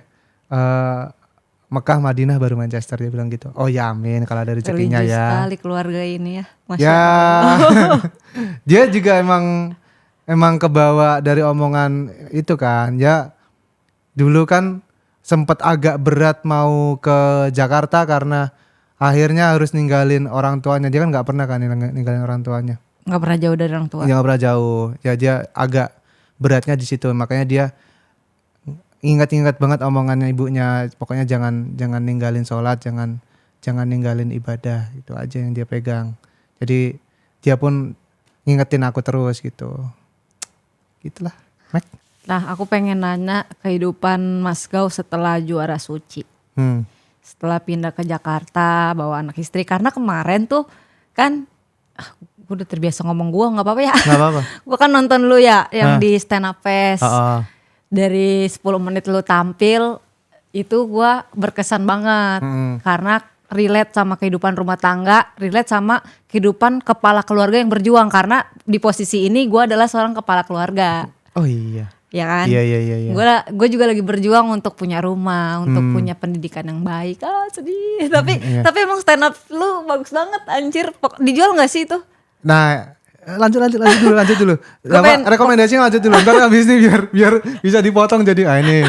Mekah, Madinah baru Manchester, dia bilang gitu. Oh ya amin kalau ada rezekinya Religius ya. sekali keluarga ini ya. Masya Ya, Allah. dia juga emang kebawa dari omongan itu kan. Ya, dulu kan sempet agak berat mau ke Jakarta karena akhirnya harus ninggalin orang tuanya. Dia kan nggak pernah kan ninggalin orang tuanya. Nggak pernah jauh dari orang tua. Dia nggak pernah jauh. Ya dia agak beratnya di situ. Makanya dia ingat banget omongannya ibunya. Pokoknya jangan ninggalin sholat, jangan ninggalin ibadah. Itu aja yang dia pegang. Jadi dia pun ngingetin aku terus gitu. Gitulah, Mek. Nah, aku pengen nanya kehidupan Mas Gau setelah juara Suci. Setelah pindah ke Jakarta, bawa anak istri. Karena kemarin tuh kan, gue udah terbiasa ngomong gue, nggak apa-apa ya. Nggak apa-apa. Gue kan nonton lu ya, yang di Stand Up Fest. Dari 10 menit lu tampil, itu gue berkesan banget. Karena relate sama kehidupan rumah tangga, relate sama kehidupan kepala keluarga yang berjuang. Karena di posisi ini gue adalah seorang kepala keluarga. Oh iya. Ya kan? Iya. Gue juga lagi berjuang untuk punya rumah, untuk punya pendidikan yang baik. Sedih. Tapi emang stand up lu bagus banget, anjir. Dijual nggak sih itu? Nah, lanjut dulu. Rekomendasinya lanjut dulu. Ntar habis ini biar bisa dipotong jadi ini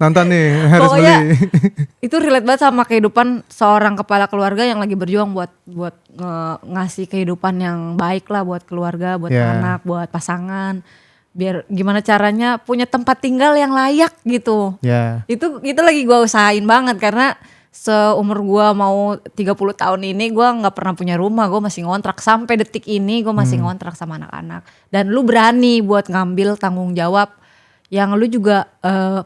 nonton nih harus Pokoknya, beli. Itu relate banget sama kehidupan seorang kepala keluarga yang lagi berjuang buat ngasih kehidupan yang baik lah buat keluarga, buat anak, buat pasangan. Biar gimana caranya punya tempat tinggal yang layak gitu. Itu lagi gue usahain banget karena seumur gue mau 30 tahun ini gue gak pernah punya rumah. Gue masih ngontrak sampai detik ini, gue masih ngontrak sama anak-anak. Dan lu berani buat ngambil tanggung jawab yang lu juga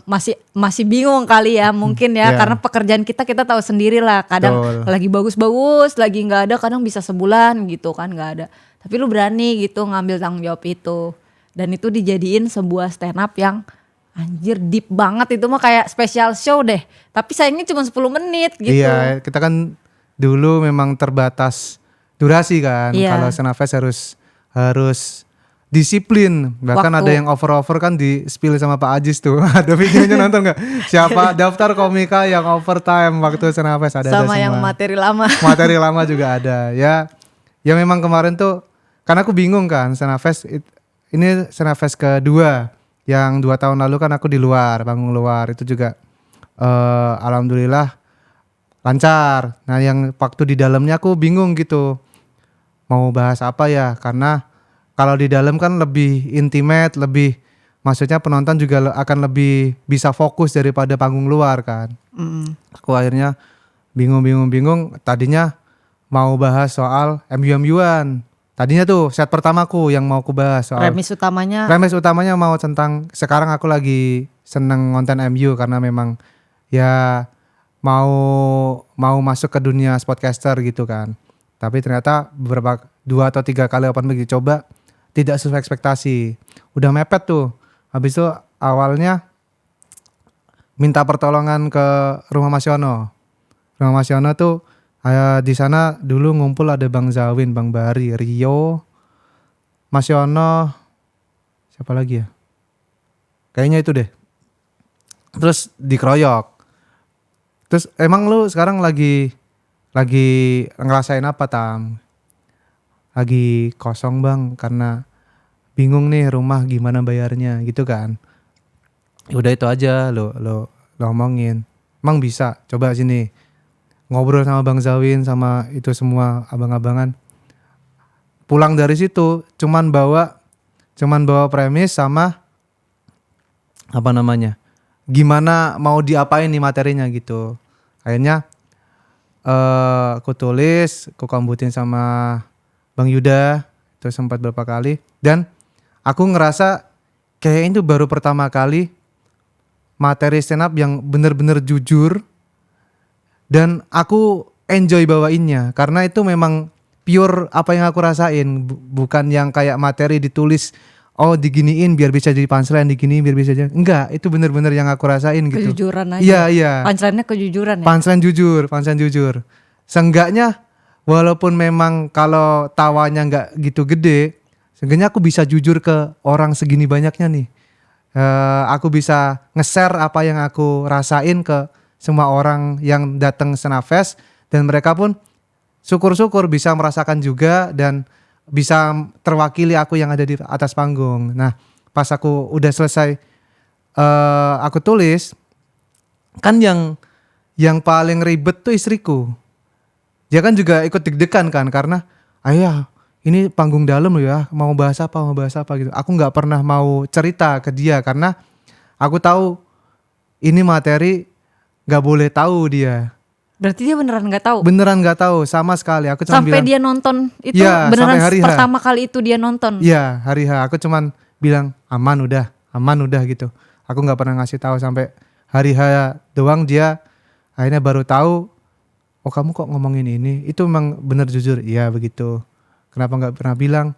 masih bingung kali ya mungkin ya. Karena pekerjaan kita tahu sendiri lah. Kadang lagi bagus-bagus, lagi gak ada, kadang bisa sebulan gitu kan gak ada. Tapi lu berani gitu ngambil tanggung jawab itu. Dan itu dijadiin sebuah stand up yang anjir deep banget, itu mah kayak special show deh. Tapi sayangnya cuma 10 menit gitu. Iya, kita kan dulu memang terbatas durasi kan. Kalau stand up fest harus disiplin. Bahkan ada yang over kan di spill sama Pak Ajis tuh. Ada videonya nonton gak? Siapa daftar komika yang overtime waktu stand up fest ada sama semua. Yang materi lama. Materi lama juga ada. Ya memang kemarin tuh karena aku bingung kan stand up fest. Ini stand up fest kedua, yang 2 tahun lalu kan aku di luar, panggung luar, itu juga alhamdulillah lancar. Nah yang waktu di dalamnya aku bingung gitu, mau bahas apa ya, karena kalau di dalam kan lebih intimate, maksudnya penonton juga akan lebih bisa fokus daripada panggung luar kan. Aku akhirnya bingung, tadinya mau bahas soal MU-an. Tadinya tuh set pertamaku yang mau aku bahas soal Premis utamanya mau tentang, sekarang aku lagi seneng ngonten MU karena memang ya mau masuk ke dunia sportcaster gitu kan. Tapi ternyata beberapa 2 atau 3 kali open mic dicoba tidak sesuai ekspektasi. Udah mepet tuh. Habis itu awalnya minta pertolongan ke rumah Mas Yono. Rumah Mas Yono tuh di sana dulu ngumpul ada Bang Zawin, Bang Bari, Rio, Mas Yono, siapa lagi ya? Kayaknya itu deh. Terus dikeroyok. Terus emang lu sekarang lagi ngerasain apa, Tam? Lagi kosong bang karena bingung nih rumah gimana bayarnya gitu kan. Udah itu aja lo omongin. Emang bisa, coba sini ngobrol sama Bang Zawin sama itu semua abang-abangan. Pulang dari situ cuman bawa premis sama apa namanya, gimana mau diapain nih materinya gitu. Akhirnya aku tulis, aku kombutin sama Bang Yuda itu sempat beberapa kali, dan aku ngerasa kayak itu baru pertama kali materi stand up yang bener-bener jujur dan aku enjoy bawainnya karena itu memang pure apa yang aku rasain, bukan yang kayak materi ditulis oh diginiin biar bisa jadi punchline, diginiin biar bisa jadi, enggak, itu bener-bener yang aku rasain gitu. Kejujuran aja. Iya. Punchline-nya kejujuran ya. Punchline jujur. Seenggaknya walaupun memang kalau tawanya nggak gitu gede, seenggaknya aku bisa jujur ke orang segini banyaknya nih. Aku bisa nge-share apa yang aku rasain ke semua orang yang datang Senafest, dan mereka pun syukur-syukur bisa merasakan juga dan bisa terwakili aku yang ada di atas panggung. Nah, pas aku udah selesai aku tulis, kan yang paling ribet tuh istriku. Dia kan juga ikut deg-degan kan karena ayah ini panggung dalam loh ya, mau bahas apa gitu. Aku nggak pernah mau cerita ke dia karena aku tahu ini materi nggak boleh tahu dia. Berarti dia beneran nggak tahu. Beneran nggak tahu sama sekali. Aku cuma Sampai bilang, dia nonton itu ya, beneran sampai hari H. pertama kali itu dia nonton. Iya, hari H. Aku cuman bilang aman udah gitu. Aku nggak pernah ngasih tahu sampai hari H doang, dia akhirnya baru tahu. Oh kamu kok ngomongin ini? Itu memang bener jujur. Iya begitu. Kenapa nggak pernah bilang?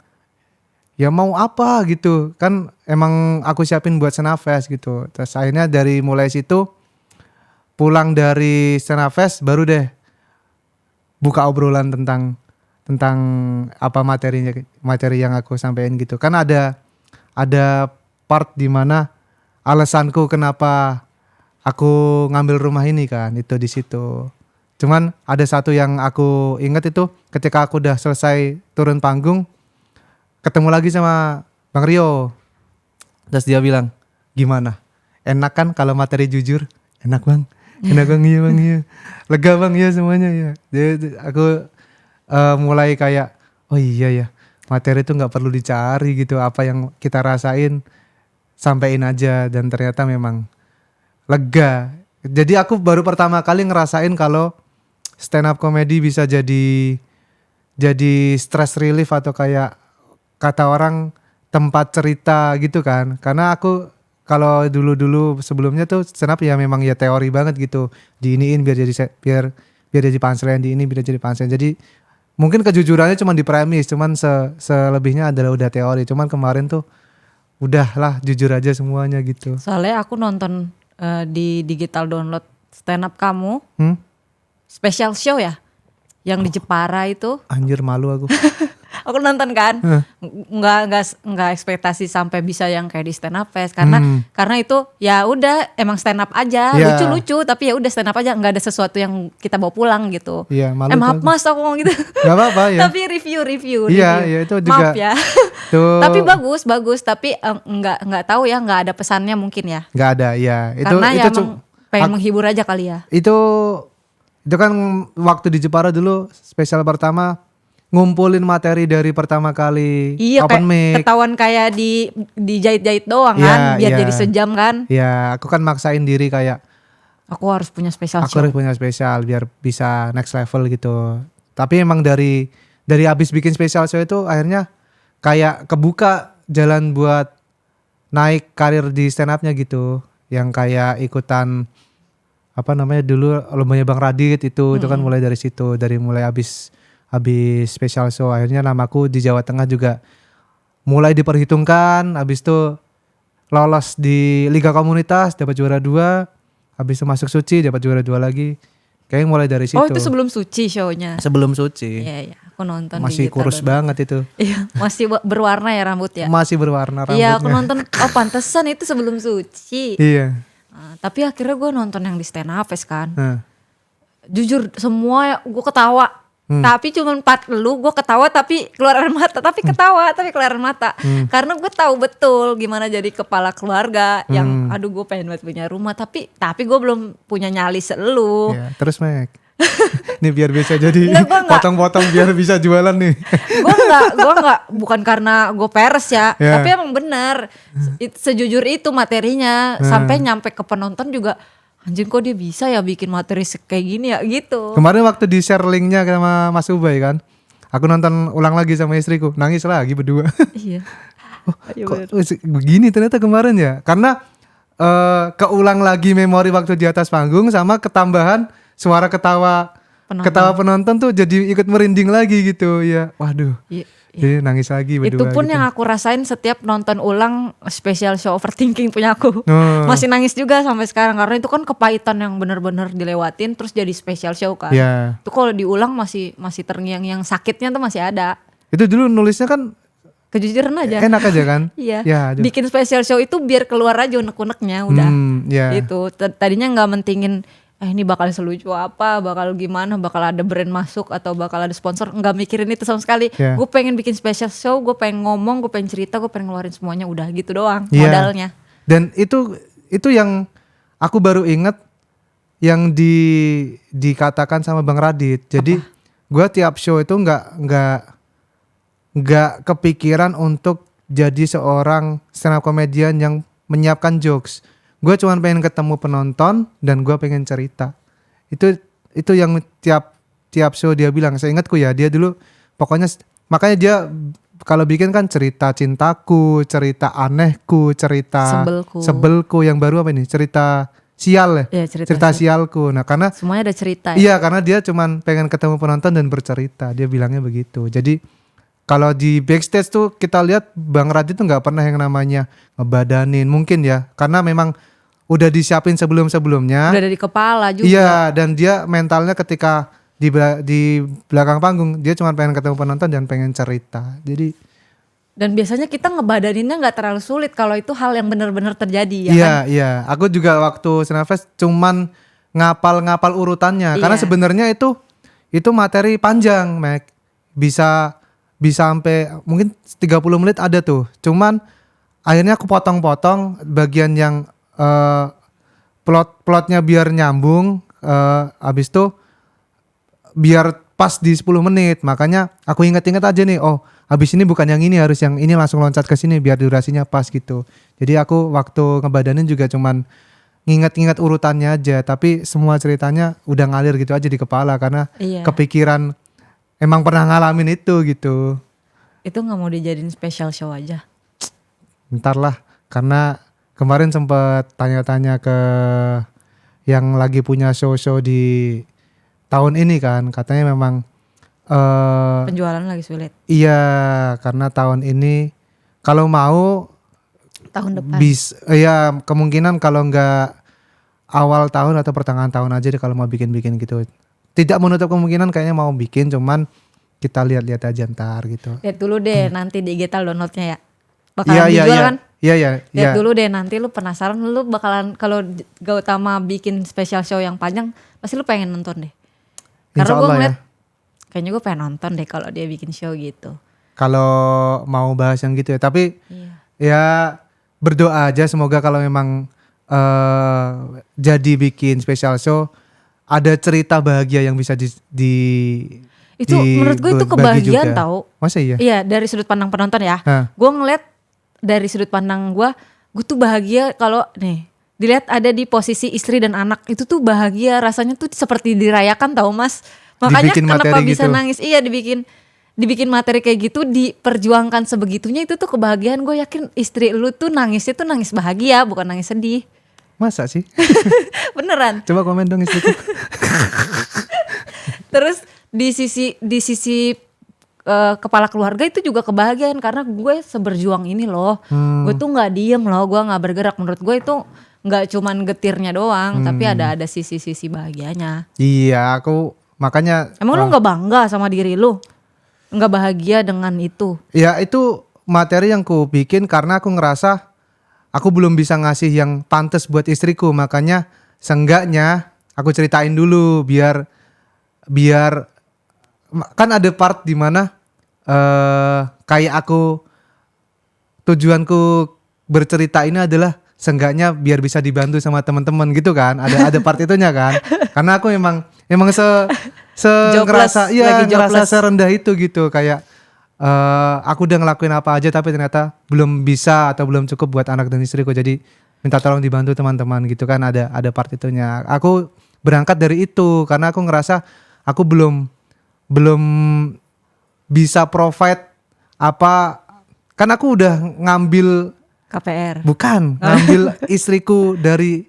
Ya mau apa gitu? Kan emang aku siapin buat Senafest gitu. Terus akhirnya dari mulai situ, pulang dari Senafest baru deh buka obrolan tentang apa materi yang aku sampaikan gitu. Kan ada part di mana alasanku kenapa aku ngambil rumah ini kan, itu di situ. Cuman ada satu yang aku ingat itu ketika aku udah selesai turun panggung, ketemu lagi sama Bang Rio. Terus dia bilang, gimana? Enak kan kalau materi jujur? Enak bang, iya bang, iya. Lega bang, iya semuanya ya. Jadi aku mulai kayak, oh iya ya, materi itu gak perlu dicari gitu. Apa yang kita rasain, sampein aja. Dan ternyata memang lega. Jadi aku baru pertama kali ngerasain kalau stand up comedy bisa jadi stress relief atau kayak kata orang tempat cerita gitu kan. Karena aku kalau dulu sebelumnya tuh stand up ya memang ya teori banget gitu. Diiniin biar jadi punchline, diini biar jadi punchline. Jadi mungkin kejujurannya cuma di premis, cuman selebihnya adalah udah teori. Cuman kemarin tuh udahlah jujur aja semuanya gitu. Soalnya aku nonton di digital download stand up kamu. Special show ya, yang di Jepara itu. Anjir malu aku. Aku nonton kan, nggak ekspektasi sampai bisa yang kayak di stand up fest karena itu ya udah emang stand up aja, lucu-lucu tapi ya udah stand up aja, nggak ada sesuatu yang kita bawa pulang gitu. Iya, malu. Maaf mas aku ngomong gitu. Gak apa-apa ya. Tapi review. Iya itu juga. Maaf ya. Tuh. Tapi bagus tapi nggak tahu ya, nggak ada pesannya mungkin ya. Nggak ada ya. Karena ya emang pengen menghibur aja kali ya. Itu kan waktu di Jepara dulu spesial pertama ngumpulin materi dari pertama kali open mic. Ketahuan kayak dijahit-jahit doang kan, biar jadi sejam kan. Ya aku kan maksain diri kayak aku harus punya spesial show. Aku harus punya spesial biar bisa next level gitu. Tapi emang dari abis bikin spesial show itu akhirnya kayak kebuka jalan buat naik karir di stand up-nya gitu. Yang kayak ikutan apa namanya dulu lombanya Bang Radit itu kan mulai dari situ, dari mulai habis special show akhirnya namaku di Jawa Tengah juga mulai diperhitungkan, habis itu lolos di Liga Komunitas dapat juara 2, habis itu masuk Suci dapat juara 2 lagi. Kayaknya mulai dari situ. Oh itu sebelum Suci show-nya. Sebelum Suci. Iya, aku nonton Masih di kurus banget itu. Iya, masih berwarna ya rambut ya. Masih berwarna rambutnya. Iya, aku nonton. Oh pantesan itu sebelum Suci. Iya. Tapi akhirnya gue nonton yang di Stand Up Fest kan. Jujur Jujur semua gue ketawa. Tapi cuma 4 lu gue ketawa tapi keluar air mata. Tapi ketawa tapi keluar air mata. Karena gue tahu betul gimana jadi kepala keluarga. Yang aduh gue pengen banget punya rumah. Tapi gue belum punya nyali selu. Ya, terus Mek. Nih biar bisa jadi Enggak, gua enggak. potong-potong biar bisa jualan nih. gue enggak bukan karena gue peres ya. Ya. Tapi emang benar. Sejujur itu materinya. Sampai nyampe ke penonton juga. Anjing kok dia bisa ya bikin materi kayak gini ya gitu. Kemarin waktu di share linknya sama Mas Ubay kan, aku nonton ulang lagi sama istriku, nangis lagi berdua. Iya. Kok begini ternyata kemarin ya? Karena keulang lagi memori waktu di atas panggung sama ketambahan suara ketawa penonton tuh jadi ikut merinding lagi gitu ya. Waduh. Iya. Jadi nangis lagi berdua. Itu pun gitu. yang aku rasain setiap nonton ulang special show Overthinking punya aku. Oh. Masih nangis juga sampai sekarang karena itu kan kepahitan yang bener-bener dilewatin terus jadi special show kan. Ya. Itu kalau diulang masih terngiang-ngiang sakitnya tuh masih ada. Itu dulu nulisnya kan Kejujuran aja. enak aja kan? Iya. Ya, aduh. Bikin special show itu biar keluar aja unek-uneknya udah. Ya. Itu tadinya nggak mentingin ini bakal selucu apa, bakal gimana, bakal ada brand masuk atau bakal ada sponsor, nggak mikirin itu sama sekali. Yeah. Gue pengen bikin special show, gue pengen ngomong, gue pengen cerita, gue pengen ngeluarin semuanya, udah gitu doang Yeah. modalnya. Dan itu yang aku baru inget yang dikatakan sama Bang Radit. Jadi gue tiap show itu nggak kepikiran untuk jadi seorang stand up comedian yang menyiapkan jokes. Gue cuma pengen ketemu penonton dan gue pengen cerita. Itu yang tiap show dia bilang. Saya ingatku ya, dia dulu pokoknya makanya dia kalau bikin kan cerita cintaku, cerita anehku, cerita sebelku, yang baru apa ini? Cerita sial ya? Iya, cerita sialku. Nah, karena semuanya ada cerita ya. Iya, karena dia cuma pengen ketemu penonton dan bercerita. Dia bilangnya begitu. Jadi kalau di backstage tuh kita lihat Bang Radit tuh nggak pernah yang namanya ngebadanin, mungkin ya, karena memang udah disiapin sebelumnya. Udah dari kepala juga. Iya, dan dia mentalnya ketika di belakang panggung dia cuma pengen ketemu penonton dan pengen cerita. Jadi dan biasanya kita ngebadaninnya nggak terlalu sulit kalau itu hal yang benar-benar terjadi ya iya, kan. Iya. Aku juga waktu Snapfest cuman ngapal urutannya. Iya. Karena sebenarnya itu materi panjang, Mac. Bisa sampai mungkin 30 menit ada tuh. Cuman akhirnya aku potong-potong bagian yang plotnya biar nyambung, habis itu biar pas di 10 menit. Makanya aku inget-inget aja nih, oh habis ini bukan yang ini, harus yang ini langsung loncat ke sini biar durasinya pas gitu. Jadi aku waktu ngebadanin juga cuman nginget-nginget urutannya aja, tapi semua ceritanya udah ngalir gitu aja di kepala karena kepikiran emang pernah ngalamin itu gitu. Itu nggak mau dijadiin special show aja? Bentar lah, karena kemarin sempat tanya-tanya ke yang lagi punya show-show di tahun ini kan, katanya memang penjualan lagi sulit. Iya, karena tahun ini kalau mau tahun depan. Ya kemungkinan kalau nggak awal tahun atau pertengahan tahun aja deh kalau mau bikin gitu. Tidak menutup kemungkinan kayaknya mau bikin, cuman kita lihat-lihat aja ntar gitu. Lihat dulu deh nanti di digital downloadnya ya. Bakalan dijual kan? Iya. Lihat dulu deh nanti lu penasaran, lu bakalan kalau Gautama bikin special show yang panjang pasti lu pengen nonton deh. Karena gue ngeliat kayaknya gue pengen nonton deh kalau dia bikin show gitu. Kalau mau bahas yang gitu ya, tapi ya berdoa aja semoga kalau memang jadi bikin special show ada cerita bahagia yang bisa itu menurut gue itu kebahagiaan tau. Masa iya? Iya, dari sudut pandang penonton ya. Gue ngeliat dari sudut pandang gue tuh bahagia kalau nih dilihat ada di posisi istri dan anak, itu tuh bahagia, rasanya tuh seperti dirayakan tau Mas. Makanya dibikin kenapa bisa gitu. Nangis? Iya, dibikin materi kayak gitu, diperjuangkan sebegitunya, itu tuh kebahagiaan. Gue yakin istri lu tuh nangisnya tuh nangis bahagia, bukan nangis sedih. Masa sih? Beneran. Coba komen dong istriku. Terus di sisi kepala keluarga itu juga kebahagiaan karena gue seberjuang ini loh. Gue tuh nggak diem loh, gue nggak bergerak. Menurut gue itu nggak cuman getirnya doang, tapi ada sisi-sisi bahagianya. Iya, aku makanya Emang lu nggak bangga sama diri lu? Nggak bahagia dengan itu? ya itu materi yang ku bikin karena aku ngerasa aku belum bisa ngasih yang pantas buat istriku, makanya seenggaknya aku ceritain dulu biar kan ada part di mana kayak aku tujuanku bercerita ini adalah seenggaknya biar bisa dibantu sama teman-teman gitu kan. Ada part itunya kan. Karena aku emang Jobless, ngerasa serendah itu gitu kayak aku udah ngelakuin apa aja tapi ternyata belum bisa atau belum cukup buat anak dan istriku. Jadi minta tolong dibantu teman-teman gitu kan, ada part itunya. Aku berangkat dari itu karena aku ngerasa aku belum bisa provide apa, kan aku udah ngambil KPR. bukan ngambil istriku dari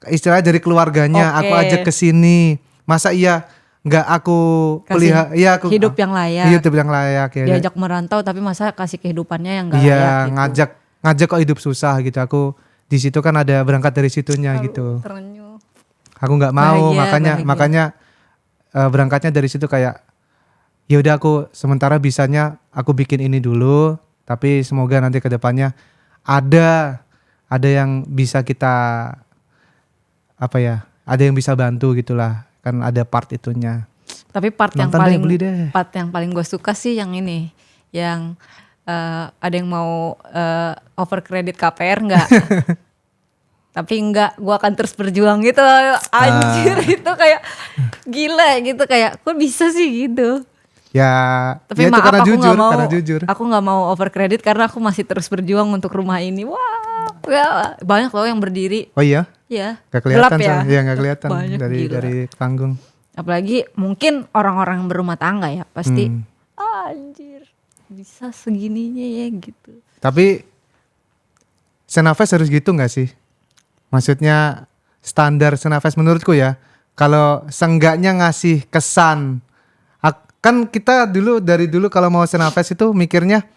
istilahnya dari keluarganya, aku Oke. ajak ke sini. Masa iya nggak aku Kasih pelihara, iya aku hidup yang layak. hidup yang layak ya. Diajak merantau tapi masa kasih kehidupannya yang gak Iya, layak gitu. ngajak kok hidup susah gitu. Aku di situ kan ada berangkat dari situnya gitu. Terenyuh. Aku nggak mau, Bahagia. makanya berangkatnya dari situ kayak ya udah aku sementara bisanya aku bikin ini dulu, tapi semoga nanti ke depannya ada yang bisa kita apa ya, ada yang bisa bantu gitulah, kan ada part itunya. Tapi part yang Nonton deh, paling beli deh. gue suka sih yang ini, yang ada yang mau over credit KPR nggak? Tapi enggak, gue akan terus berjuang gitu. Anjir itu kayak gila gitu, kayak kok bisa sih gitu. Ya, Tapi ya itu maaf karena aku jujur, nggak mau, karena jujur. aku nggak mau over credit karena aku masih terus berjuang untuk rumah ini. Wah, ya, banyak loh yang berdiri. Oh iya, Ya, gak kelihatan gelap ya. Iya nggak kelihatan Banyak, gila. dari panggung. Apalagi mungkin orang-orang yang berumah tangga ya pasti. Hmm. Anjir, bisa segininya ya gitu. Tapi Senafes harus gitu nggak sih? Maksudnya standar Senafes menurutku ya, kalau seenggaknya ngasih kesan. Kan kita dari dulu kalau mau Senafes itu mikirnya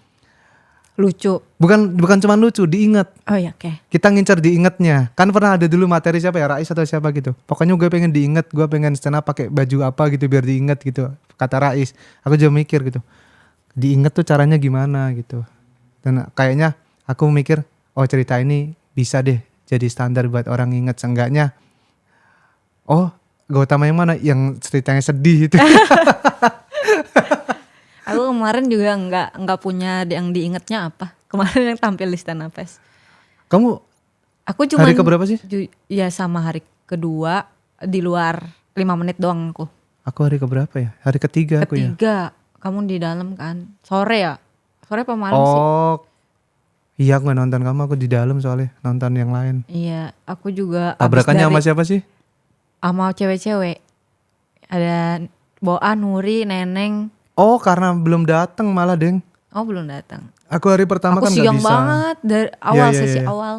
Lucu. bukan cuma lucu, diingat. Oh iya, oke. Kita ngincer diingetnya. Kan pernah ada dulu materi siapa ya, Rais atau siapa gitu. Pokoknya gue pengen diinget, gue pengen stand up pakai baju apa gitu biar diinget gitu. Kata Rais. Aku juga mikir gitu. Diinget tuh caranya gimana gitu. Dan kayaknya aku mikir, oh cerita ini bisa deh jadi standar buat orang inget seenggaknya. Oh, Gautama yang mana? Yang ceritanya sedih itu. Aku kemarin juga nggak punya yang diingetnya apa. Kemarin yang tampil di Stand Up Fest. Kamu Aku cuma hari keberapa sih? Ya sama hari kedua di luar 5 menit doang aku. Aku hari keberapa ya? Hari ketiga aku ya. Ketiga, kamu di dalam kan? Sore ya? Sore apa malam sih? Oh, iya aku gak nonton kamu, aku di dalam soalnya nonton yang lain. Iya, aku juga Tabrakannya sama siapa sih? sama cewek-cewek. Ada Boa, Nuri, Neneng. Oh, karena belum datang malah, Deng. Oh, belum datang. Aku hari pertama Aku kan gak siang bisa. banget dari awal Iya, sesi iya. awal.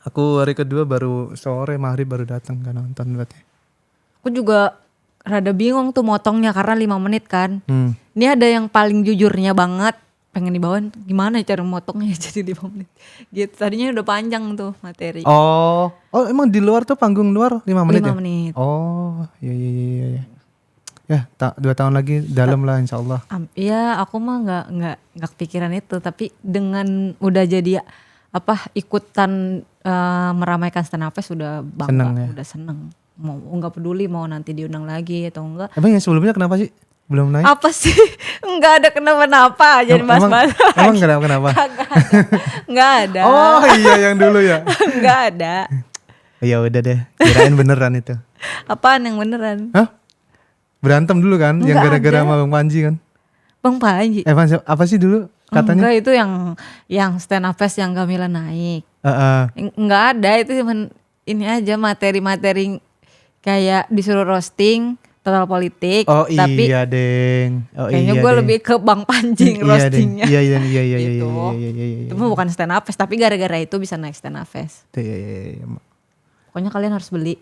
Aku hari kedua baru sore maghrib baru datang, gak nonton berarti. Aku juga rada bingung tuh motongnya karena 5 menit kan. Hmm. Ini ada yang paling jujurnya banget, pengen dibawain gimana cara motongnya jadi 5 menit. Gitu. Tadinya udah panjang tuh materi. Oh emang di luar tuh panggung luar 5 menit 5 ya? menit. Oh, iya. Ya, 2 tahun lagi dalam lah insyaallah. Iya, aku mah nggak kepikiran itu, tapi dengan udah jadi apa ikutan meramaikan Stand Up Fest sudah bangga, Seneng ya? udah seneng. Mau nggak peduli mau nanti diundang lagi atau enggak. Emang yang sebelumnya kenapa sih? Belum naik? Apa sih? Enggak ada kenapa-napa, jadi bahas-bahas. Emang kenapa? Enggak ada. Oh iya yang dulu ya. Enggak ada. Ya udah deh, kirain beneran itu. Apaan yang beneran? Hah? Berantem dulu kan, yang Nggak gara-gara ada. sama Bang Panji kan? Bang Panji. Apa sih dulu katanya? Enggak, itu yang Stand Up Fest yang Gamila naik. Enggak ada, itu cuman ini aja materi-materi kayak disuruh roasting total politik. Oh tapi iya deng. Oh, kayaknya iya gue deng. lebih ke Bang Panjing Iya, roastingnya. Iya. Gitu. Itu mah bukan Stand Up Fest, tapi gara-gara itu bisa naik Stand Up Fest. Iya. Pokoknya kalian harus beli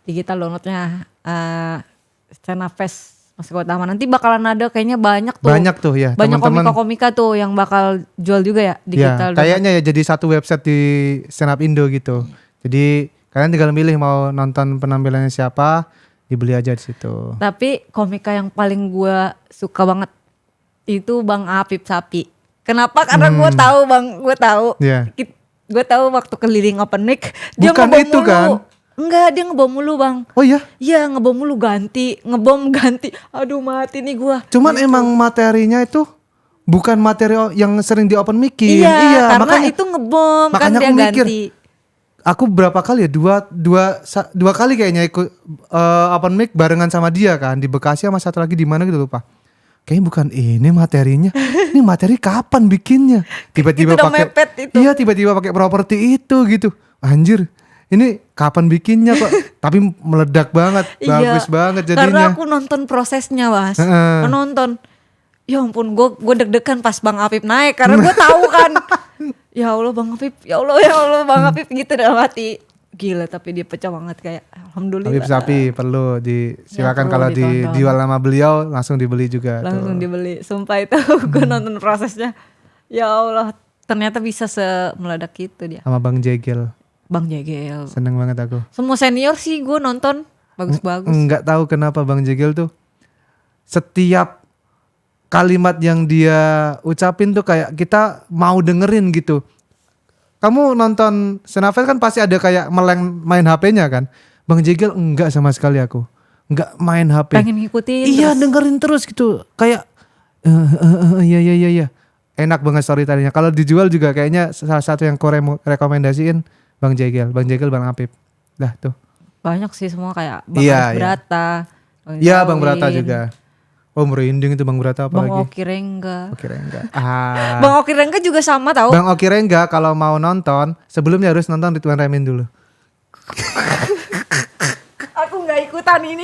digital downloadnya Stand Up Fest Masih Kota Taman. Nanti bakalan ada kayaknya banyak tuh. Banyak tuh ya Banyak teman-teman. komika-komika tuh yang bakal jual juga ya digital. Ya, kayaknya ya jadi satu website di Stand Up Indo gitu. Jadi kalian tinggal milih mau nonton penampilannya siapa, dibeli aja di situ. Tapi komika yang paling gue suka banget itu Bang Apip Sapi. Kenapa? Karena gue tahu Bang, gue tahu. Iya. Gue tahu waktu keliling open mic dia Bukan ngebom itu mulu. kan? Enggak, dia ngebom mulu Bang. Oh iya. Iya ngebom mulu ngebom ganti. Aduh mati nih gue. Cuman emang materinya itu bukan materi yang sering di open mic-in. Iya, karena makanya itu ngebom kan makanya dia aku mikir, ganti. aku berapa kali ya dua kali kayaknya ikut open mic barengan sama dia kan di Bekasi sama satu lagi di mana gitu lupa. Kayaknya bukan ini materinya. Ini materi kapan bikinnya? Tiba-tiba Itu udah pakai mepet itu. iya tiba-tiba pakai properti itu gitu. Anjir. Ini kapan bikinnya kok? Tapi meledak banget, bagus banget Karena jadinya. aku nonton prosesnya Mas. Heeh. Nonton. Ya ampun gue deg-degan pas Bang Apip naik karena gue tahu kan. Ya Allah Bang Apip, ya Allah Bang Apip gitu dalam hati. Gila tapi dia pecah banget kayak alhamdulillah. Habib Sapi perlu silakan perlu kalau ditonton. dijual sama beliau langsung dibeli juga Langsung tuh. dibeli. Sumpah itu gue nonton prosesnya. Ya Allah, ternyata bisa meledak itu dia. Sama Bang Jegel. Bang Jegel. Seneng banget aku. Semua senior sih gue nonton bagus-bagus. Enggak tahu kenapa Bang Jegel tuh setiap kalimat yang dia ucapin tuh kayak kita mau dengerin gitu. Kamu nonton Senafel kan pasti ada kayak main HP-nya kan. Bang Jegel enggak sama sekali aku. Enggak main HP. Pengen ngikutin Iya terus. dengerin terus gitu. Kayak iya. Enak banget storytellingnya. Kalau dijual juga kayaknya salah satu yang rekomendasiin Bang Jegel, Bang Apip. Dah tuh. Banyak sih semua kayak Bang Iya, Arif Brata. Bang Iya Bang Brata Zawin, juga. Oh merinding itu Bang Brata Bang apalagi. Oki Rengga. Oke Rengga. Bang Oki Rengga juga sama tahu. Bang Oki Rengga kalau mau nonton sebelumnya harus nonton Ridwan Remin dulu. Aku nggak ikutan ini.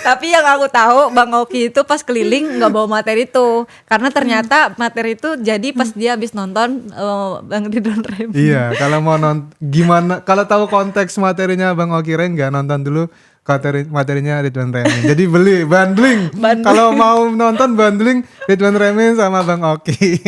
Tapi yang aku tahu Bang Oki itu pas keliling nggak bawa materi itu, karena ternyata materi itu jadi pas dia habis nonton Bang Ridwan Remin. Iya, kalau mau gimana kalau tahu konteks materinya Bang Oki Rengga nonton dulu materinya Ridwan Remin. Jadi beli bundling. Kalau mau nonton bundling Ridwan Remin sama Bang Oki.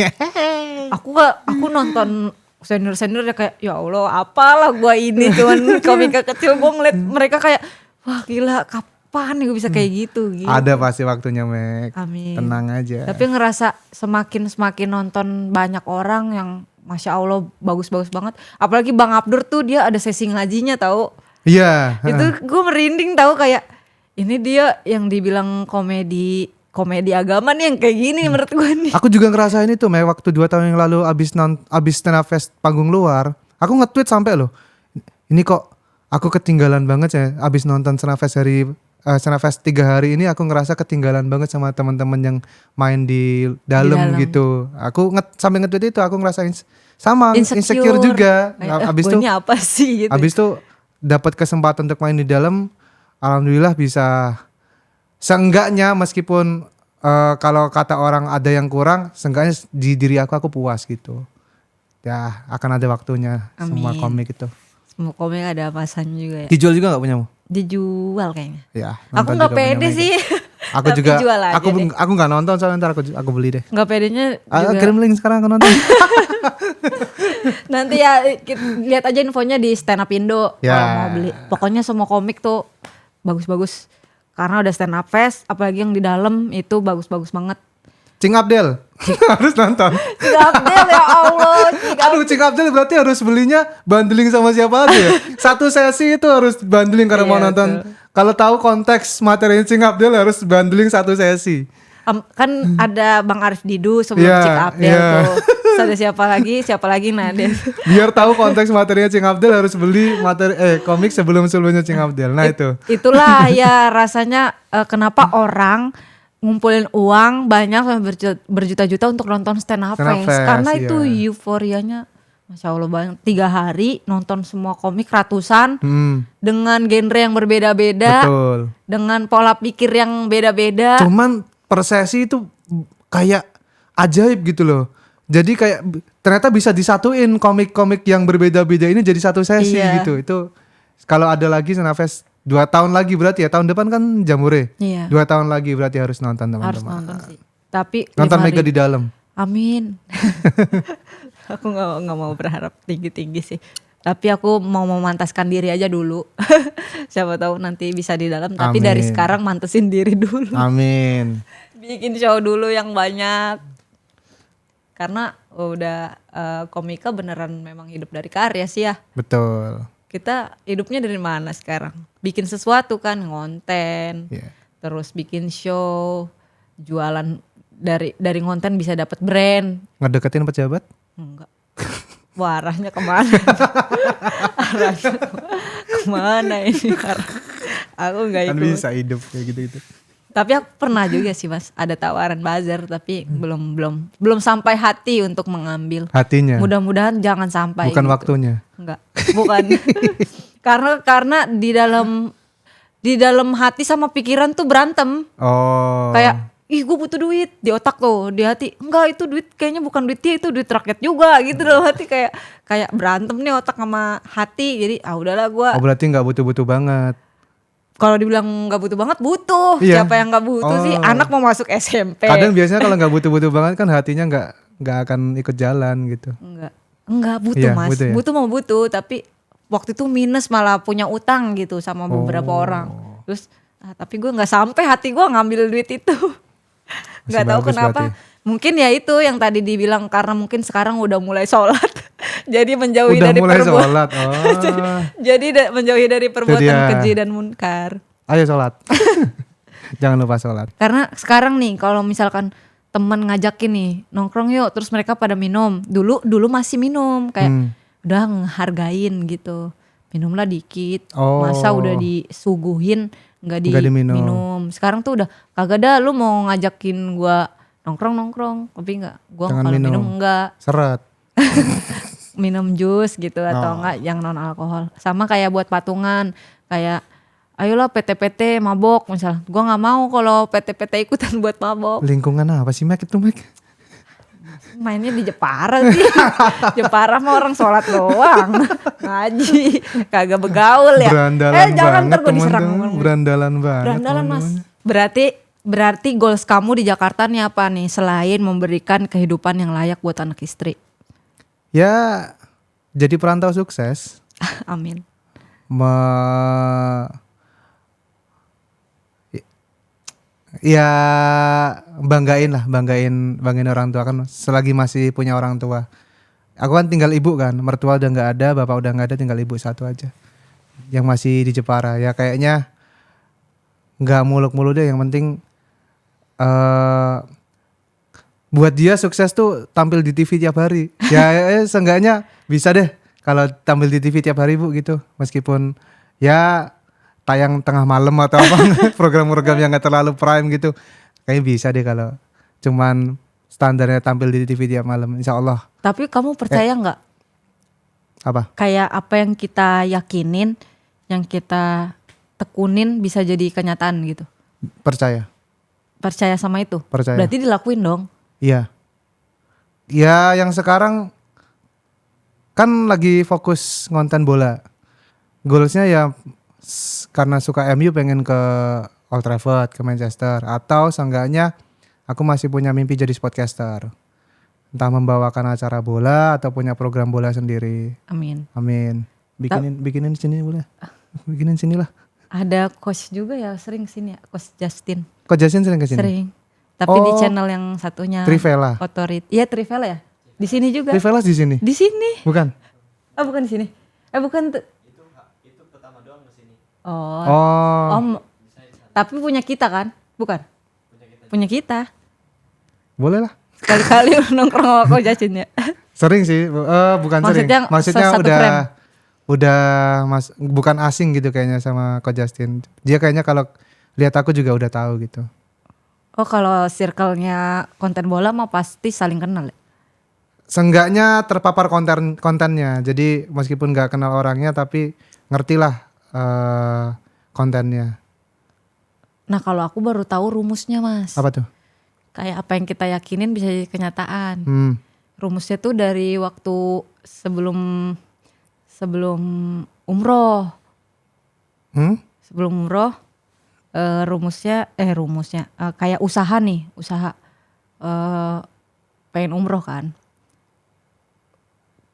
Aku nonton senior ya kayak ya Allah apalah gua ini cuman komika kecil, gua ngeliat mereka kayak wah gila kapan nih gue bisa kayak gitu. Ada pasti waktunya Mek. Amin. Tenang aja. Tapi ngerasa semakin nonton banyak orang yang Masya Allah bagus-bagus banget. Apalagi Bang Abdur tuh dia ada sesi ngajinya tahu. Iya. Itu gue merinding tahu kayak ini dia yang dibilang komedi agama nih yang kayak gini menurut gue nih. Aku juga ngerasain itu Mek, waktu 2 tahun yang lalu abis Stand Up Fest panggung luar. Aku nge-tweet sampai loh. Ini kok aku ketinggalan banget ya abis nonton Stand Up Fest Stand Up Fest 3 hari ini, aku ngerasa ketinggalan banget sama teman-teman yang main di dalam gitu. Aku sampai nge-tweet itu aku ngerasain sama insecure juga. Abis itu ini apa sih gitu. Abis itu dapat kesempatan untuk main di dalam, alhamdulillah bisa. Seenggaknya meskipun kalau kata orang ada yang kurang, seenggaknya di diri aku puas gitu. Ya akan ada waktunya. Amin. Semua komik itu. Semua komik ada masanya juga ya. Dijual juga gak punyamu? Dijual kayaknya. Ya, Aku nonton nggak juga punya pede Mega. sih. Aku Tapi juga jual aja deh. aku nggak nonton soalnya ntar aku beli deh. Nggak pedenya juga. Kirim link sekarang aku nonton. Nanti ya lihat aja infonya di Stand Up Indo Ya. kalau mau beli. Pokoknya semua komik tuh bagus-bagus. Karena udah Stand Up Fest, apalagi yang di dalam itu bagus-bagus banget. Cing Abdel harus nonton. Cing Abdel ya Allah. Aduh Cing Abdel berarti harus belinya bundling sama siapa aja ya? Satu sesi itu harus bundling kalau mau Iya, nonton. betul. Kalau tahu konteks materinya Cing Abdel harus bundling satu sesi. Kan ada Bang Arif Didu sebelum Iya, Cing Abdel iya. tuh. Terus ada siapa lagi Nadia. Biar tahu konteks materinya Cing Abdel harus beli komik sebelumnya Cing Abdel. Nah itu. Itulah ya rasanya kenapa orang ngumpulin uang banyak sampai berjuta-juta untuk nonton Stand Up Stand Up Fest. Fest, Karena iya. itu euforianya Masya Allah banget. 3 hari nonton semua komik ratusan dengan genre yang berbeda-beda, Betul. dengan pola pikir yang beda-beda. Cuman per sesi itu kayak ajaib gitu loh. Jadi kayak ternyata bisa disatuin komik-komik yang berbeda-beda ini jadi satu sesi Iya. gitu. Itu kalau ada lagi Senafest 2 tahun lagi berarti ya, tahun depan kan Jamure. Iya. 2 tahun lagi berarti harus nonton Harus teman-teman. nonton sih. Tapi Nonton 5 Mega hari. di dalam. Amin. Aku nggak mau berharap tinggi-tinggi sih. Tapi aku mau memantaskan diri aja dulu. Siapa tahu nanti bisa di dalam. Tapi dari Amin. sekarang mantesin diri dulu. Amin. Bikin show dulu yang banyak. Karena udah komika beneran memang hidup dari karya sih ya. Betul. Kita hidupnya dari mana sekarang? Bikin sesuatu kan, ngonten. Iya. Terus bikin show, jualan dari ngonten bisa dapat brand. Ngedeketin pejabat? Enggak. Wah, arahnya kemana? Arahnya kemana ini? Aku nggak Kan ikut. bisa hidup kayak gitu-gitu. Tapi aku pernah juga sih Mas, ada tawaran buzzer tapi belum sampai hati untuk mengambil. Hatinya. Mudah-mudahan jangan sampai. Bukan gitu. waktunya. Enggak, bukan. karena di dalam hati sama pikiran tuh berantem. Oh. Kayak ih gue butuh duit di otak tuh, di hati enggak itu duit kayaknya bukan duit dia, itu duit rakyat juga gitu dalam hati, kayak berantem nih otak sama hati. Jadi udahlah gue. Oh berarti nggak butuh-butuh banget. Kalau dibilang nggak butuh banget, butuh. Iya. Siapa yang nggak butuh sih? Oh. Anak mau masuk SMP. Kadang biasanya kalau nggak butuh-butuh banget kan hatinya nggak akan ikut jalan gitu. Enggak butuh Iya, Mas. butuh ya? Butuh mau butuh, tapi waktu itu minus, malah punya utang gitu sama beberapa Oh. orang. Terus tapi gue nggak sampai hati gue ngambil duit itu. Nggak tahu bagus kenapa. berarti. Mungkin ya itu yang tadi dibilang, karena mungkin sekarang udah mulai sholat. Jadi menjauhi Udah dari mulai perbuatan. sholat. Oh. Jadi menjauhi dari perbuatan dia. keji dan munkar. Ayo sholat. Jangan lupa sholat. Karena sekarang nih kalau misalkan teman ngajakin nih nongkrong yuk, terus mereka pada minum. Dulu masih minum, kayak udah ngehargain gitu. Minumlah dikit. Oh. Masa udah disuguhin nggak Nggak diminum. diminum. Sekarang tuh udah kagak dah, lu mau ngajakin gua nongkrong tapi nggak, gua Jangan kalau minum. minum enggak, Seret. minum jus gitu atau Oh. enggak yang non alkohol. Sama kayak buat patungan, kayak ayolah PT-PT mabok misal. Gua nggak mau kalau PT-PT ikutan buat mabok. Lingkungan apa sih Mek itu Mek? Mainnya di Jepara sih. Jepara mah orang sholat doang. Ngaji, kagak begaul ya. Berandalan jangan banget ntar gue diserang. teman-teman. Berandalan banget. Berandalan Mas. teman-teman. Berarti goals kamu di Jakarta nih apa nih, selain memberikan kehidupan yang layak buat anak istri? Ya jadi perantau sukses. Amin. Ya banggain orang tua kan, selagi masih punya orang tua. Aku kan tinggal ibu kan, mertua udah nggak ada, bapak udah nggak ada, tinggal ibu satu aja yang masih di Jepara. Ya kayaknya nggak muluk-muluk deh, yang penting buat dia sukses tuh tampil di TV tiap hari. Ya seenggaknya bisa deh kalau tampil di TV tiap hari bu gitu, meskipun ya tayang tengah malam atau apa program-program yang gak terlalu prime gitu, kayaknya bisa deh kalau cuman standarnya tampil di TV tiap malam, insya Allah. Tapi kamu percaya nggak? Apa? Kayak apa yang kita yakinin, yang kita tekunin bisa jadi kenyataan gitu. Percaya. Percaya sama itu? Percaya. Berarti dilakuin dong. Iya. Ya yang sekarang kan lagi fokus ngonten bola. Goalsnya ya karena suka MU pengen ke Old Trafford, ke Manchester, atau seenggaknya aku masih punya mimpi jadi sportcaster. Entah membawakan acara bola atau punya program bola sendiri. Amin. Amin. Bikinin sini boleh. Bikinin sinilah. Ada coach juga ya sering sini ya, coach Justin. Kok Jasin sering kesini? Sering. Tapi di Oh, channel yang satunya. Trivela. Otorit. Iya Trivela ya. Di sini juga. Trivela di sini. Di sini. Bukan? Oh bukan di sini. Bukan. Itu pertama doang di sini. Oh. Oh. Tapi punya kita kan? Bukan. Punya kita. Boleh lah. Sekali-kali nongkrong sama coach Justin ya. Sering sih, bukan Maksudnya sering. Maksudnya satu frame. udah bukan asing gitu kayaknya sama Coach Justin. Dia kayaknya kalau lihat aku juga udah tahu gitu. Oh kalau circle-nya konten bola mah pasti saling kenal ya? Seenggaknya terpapar kontennya. Jadi meskipun nggak kenal orangnya tapi ngertilah kontennya. Nah kalau aku baru tahu rumusnya Mas. Apa tuh? Kayak apa yang kita yakinin bisa jadi kenyataan. Rumusnya tuh dari waktu sebelum umroh. Sebelum umroh rumusnya kayak usaha pengen umroh kan.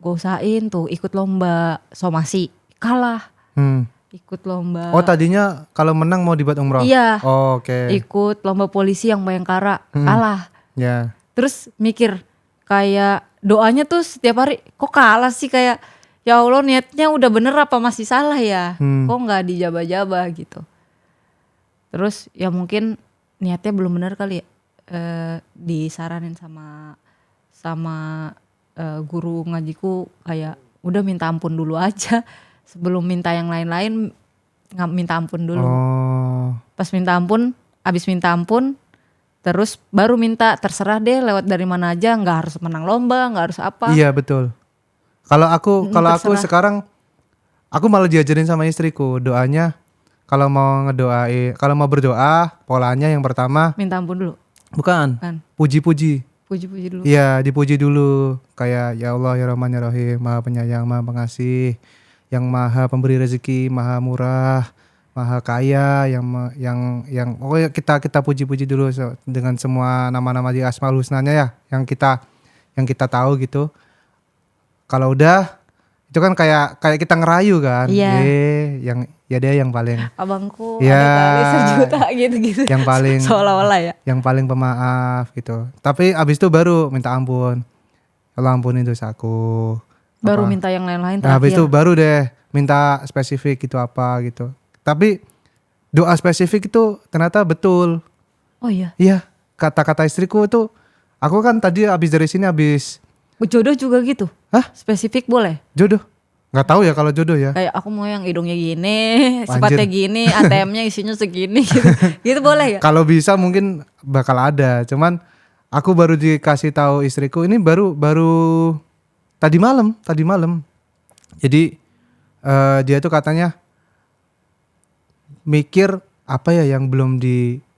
Gue usahain tuh ikut lomba somasi, kalah. Ikut lomba. Oh tadinya kalau menang mau dibuat umroh? Iya. Oh, oke. Ikut lomba polisi yang Bayangkara, kalah. Ya. Terus mikir kayak doanya tuh setiap hari kok kalah sih, kayak ya Allah niatnya udah bener apa masih salah ya? Kok nggak dijaba-jaba gitu. Terus ya mungkin niatnya belum bener kali ya. Disaranin sama guru ngajiku kayak udah minta ampun dulu aja sebelum minta yang lain-lain, nggak minta ampun dulu. Pas abis minta ampun terus baru minta terserah deh lewat dari mana aja, nggak harus menang lomba, nggak harus apa. Iya betul. Kalau aku sekarang aku malah diajarin sama istriku doanya, kalau mau berdoa polanya yang pertama Minta ampun dulu. bukan. Puji-puji. Puji-puji dulu. Iya dipuji dulu, kayak ya Allah ya Rahman ya Rahim, Maha Penyayang Maha Pengasih, yang Maha Pemberi rezeki, Maha Murah, Maha Kaya, yang kita puji-puji dulu dengan semua nama-nama di Asmaul Husnanya ya, yang kita tahu gitu. Kalau udah itu kan kayak kita ngerayu kan. Iya. Dia yang paling abangku ada kali sejuta gitu-gitu. Yang paling seolah-olah ya. Yang paling pemaaf gitu. Tapi abis itu baru minta ampun. Allah ampunin dosaku. Baru minta yang lain-lain terakhir. Nah, habis itu baru deh minta spesifik gitu apa gitu. Tapi doa spesifik itu ternyata betul. Oh iya. Iya, kata-kata istriku tuh, aku kan tadi habis jodoh juga gitu. Hah? Spesifik boleh? Jodoh. Nggak tahu ya kalau jodoh ya. Kayak aku mau yang hidungnya gini, sifatnya gini, ATM-nya isinya segini gitu. Gitu boleh ya? Kalau bisa mungkin bakal ada. Cuman aku baru dikasih tahu istriku ini baru tadi malam. Jadi dia tuh katanya mikir apa ya yang belum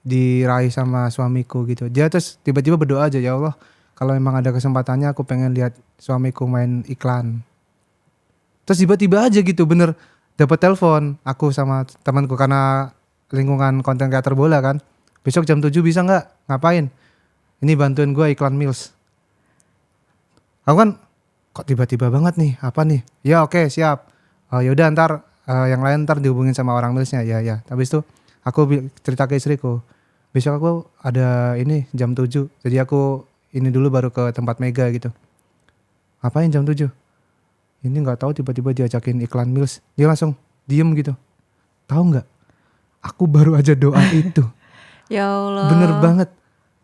diraih sama suamiku gitu. Dia terus tiba-tiba berdoa aja, ya Allah, kalau memang ada kesempatannya aku pengen lihat suamiku main iklan. Terus tiba-tiba aja gitu bener dapat telepon aku sama temanku karena lingkungan konten creator bola kan. Besok jam 7 bisa nggak? Ngapain? Ini bantuin gue iklan Mills. Aku kan kok tiba-tiba banget nih, apa nih? Ya oke, siap. Oh yaudah ntar yang lain ntar dihubungin sama orang Millsnya. Ya. Habis itu aku cerita ke istriku, besok aku ada ini jam 7. Jadi aku ini dulu baru ke tempat Mega gitu. Ngapain jam 7? Ini gak tahu tiba-tiba diajakin iklan Mills. Dia langsung diem gitu. Tahu gak? Aku baru aja doa itu. Ya Allah.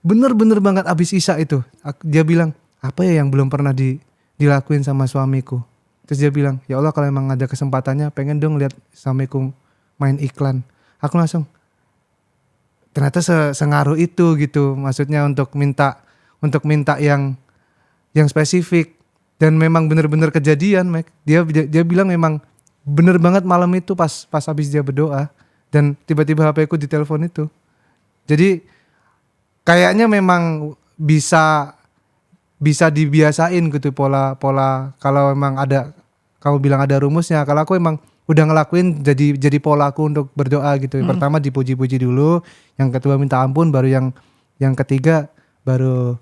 Bener banget abis Isya itu. Dia bilang, apa ya yang belum pernah dilakuin sama suamiku. Terus dia bilang, ya Allah kalau emang ada kesempatannya pengen dong lihat suamiku main iklan. Aku langsung, ternyata sengaruh itu gitu. Maksudnya untuk minta yang spesifik. Dan memang benar-benar kejadian, Mac. Dia bilang memang bener banget malam itu pas habis dia berdoa dan tiba-tiba HP ku ditelepon itu. Jadi kayaknya memang bisa dibiasain gitu pola kalau memang ada, kamu bilang ada rumusnya. Kalau aku emang udah ngelakuin jadi pola aku untuk berdoa gitu. Yang pertama dipuji-puji dulu, yang kedua minta ampun, baru yang ketiga baru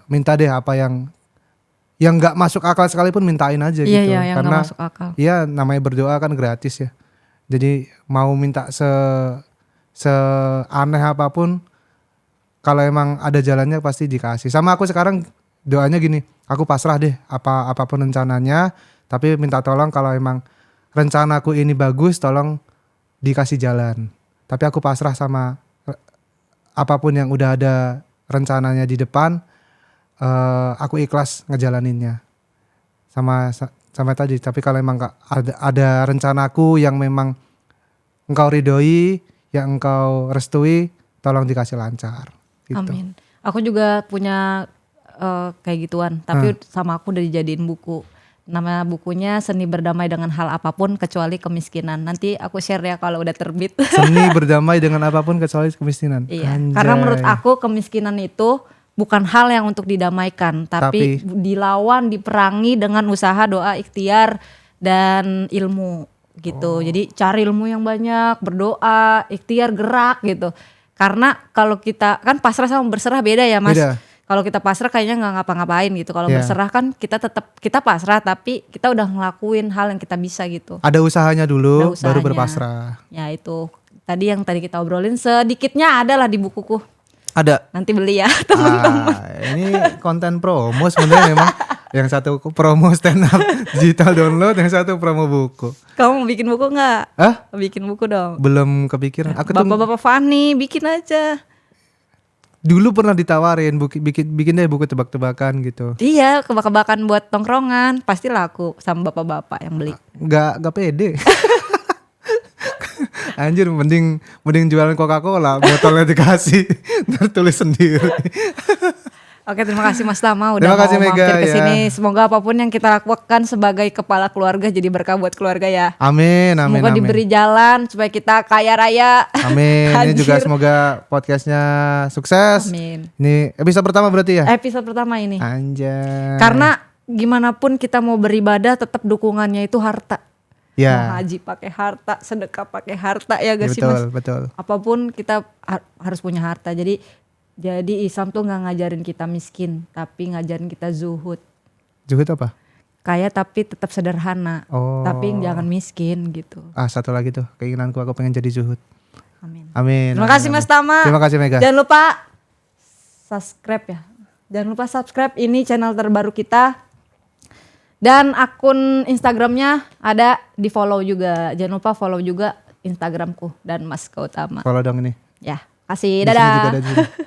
minta deh apa yang nggak masuk akal sekalipun mintain aja gitu. Iya, yang karena gak masuk akal. Iya, namanya berdoa kan gratis ya. Jadi mau minta seaneh apapun, kalau emang ada jalannya pasti dikasih. Sama aku sekarang doanya gini, aku pasrah deh apapun rencananya, tapi minta tolong kalau emang rencanaku ini bagus, tolong dikasih jalan. Tapi aku pasrah sama apapun yang udah ada rencananya di depan. Aku ikhlas ngejalaninnya sama tadi. Tapi kalau emang ada rencanaku yang memang engkau ridhoi, yang engkau restui, tolong dikasih lancar gitu. Amin. Aku juga punya kayak gituan, tapi sama aku udah dijadiin buku. Nama bukunya Seni Berdamai dengan Hal Apapun Kecuali Kemiskinan. Nanti aku share ya kalau udah terbit. Seni berdamai dengan apapun kecuali kemiskinan. Iya. Anjay. Karena menurut aku kemiskinan itu bukan hal yang untuk didamaikan, tapi dilawan, diperangi dengan usaha, doa, ikhtiar, dan ilmu. gitu. Jadi cari ilmu yang banyak, berdoa, ikhtiar, gerak gitu. Karena kalau kita kan pasrah sama berserah beda ya Mas. Beda. Kalau kita pasrah kayaknya nggak ngapa-ngapain gitu. Kalau Iya. berserah kan kita pasrah tapi kita udah ngelakuin hal yang kita bisa gitu. Ada usahanya dulu, Ada baru usahanya. berpasrah. Ya itu tadi yang tadi kita obrolin sedikitnya ada lah di bukuku. Ada. Nanti beli ya. Ini konten promo sebenarnya memang. Yang satu promo stand up digital download, yang satu promo buku. Kamu mau bikin buku nggak? Hah? Bikin buku dong. Belum kepikiran. Aku tuh Bapak-bapak Fani bikin aja. dulu pernah ditawarin bikin deh buku tebak-tebakan gitu. Iya, kebak-kebakan buat tongkrongan pasti laku sama bapak-bapak yang beli. Nggak pede. Anjir, mending jualan Coca-Cola, botolnya dikasih, tertulis sendiri. Oke, terima kasih Mas Tama udah Terima kasih, mau Mega, mampir ke ya. sini. Semoga apapun yang kita lakukan sebagai kepala keluarga jadi berkah buat keluarga ya. Amin, amin, Semoga amin. diberi jalan supaya kita kaya raya. Amin. Ini juga Anjir. semoga podcastnya sukses. Amin. Ini episode pertama berarti ya? Episode pertama ini. Anjay. Karena gimana pun kita mau beribadah tetap dukungannya itu harta. Mau ya, haji pakai harta, sedekah pakai harta ya ya gak sih Mas? betul, betul. Apapun kita harus punya harta. Jadi Islam tuh nggak ngajarin kita miskin, tapi ngajarin kita zuhud. Zuhud apa? Kaya tapi tetap sederhana, Oh. tapi jangan miskin gitu. Satu lagi tuh, keinginanku aku pengen jadi zuhud. Amin. Amin. Terima amin, kasih amin. Mas Tama. Terima kasih Mega. Jangan lupa subscribe ya. Jangan lupa subscribe, ini channel terbaru kita. Dan akun Instagramnya ada, di follow juga. Jangan lupa follow juga Instagramku dan Mas Gautama. Follow dong ini. Ya, kasih, Di sini dadah. juga ada di sini.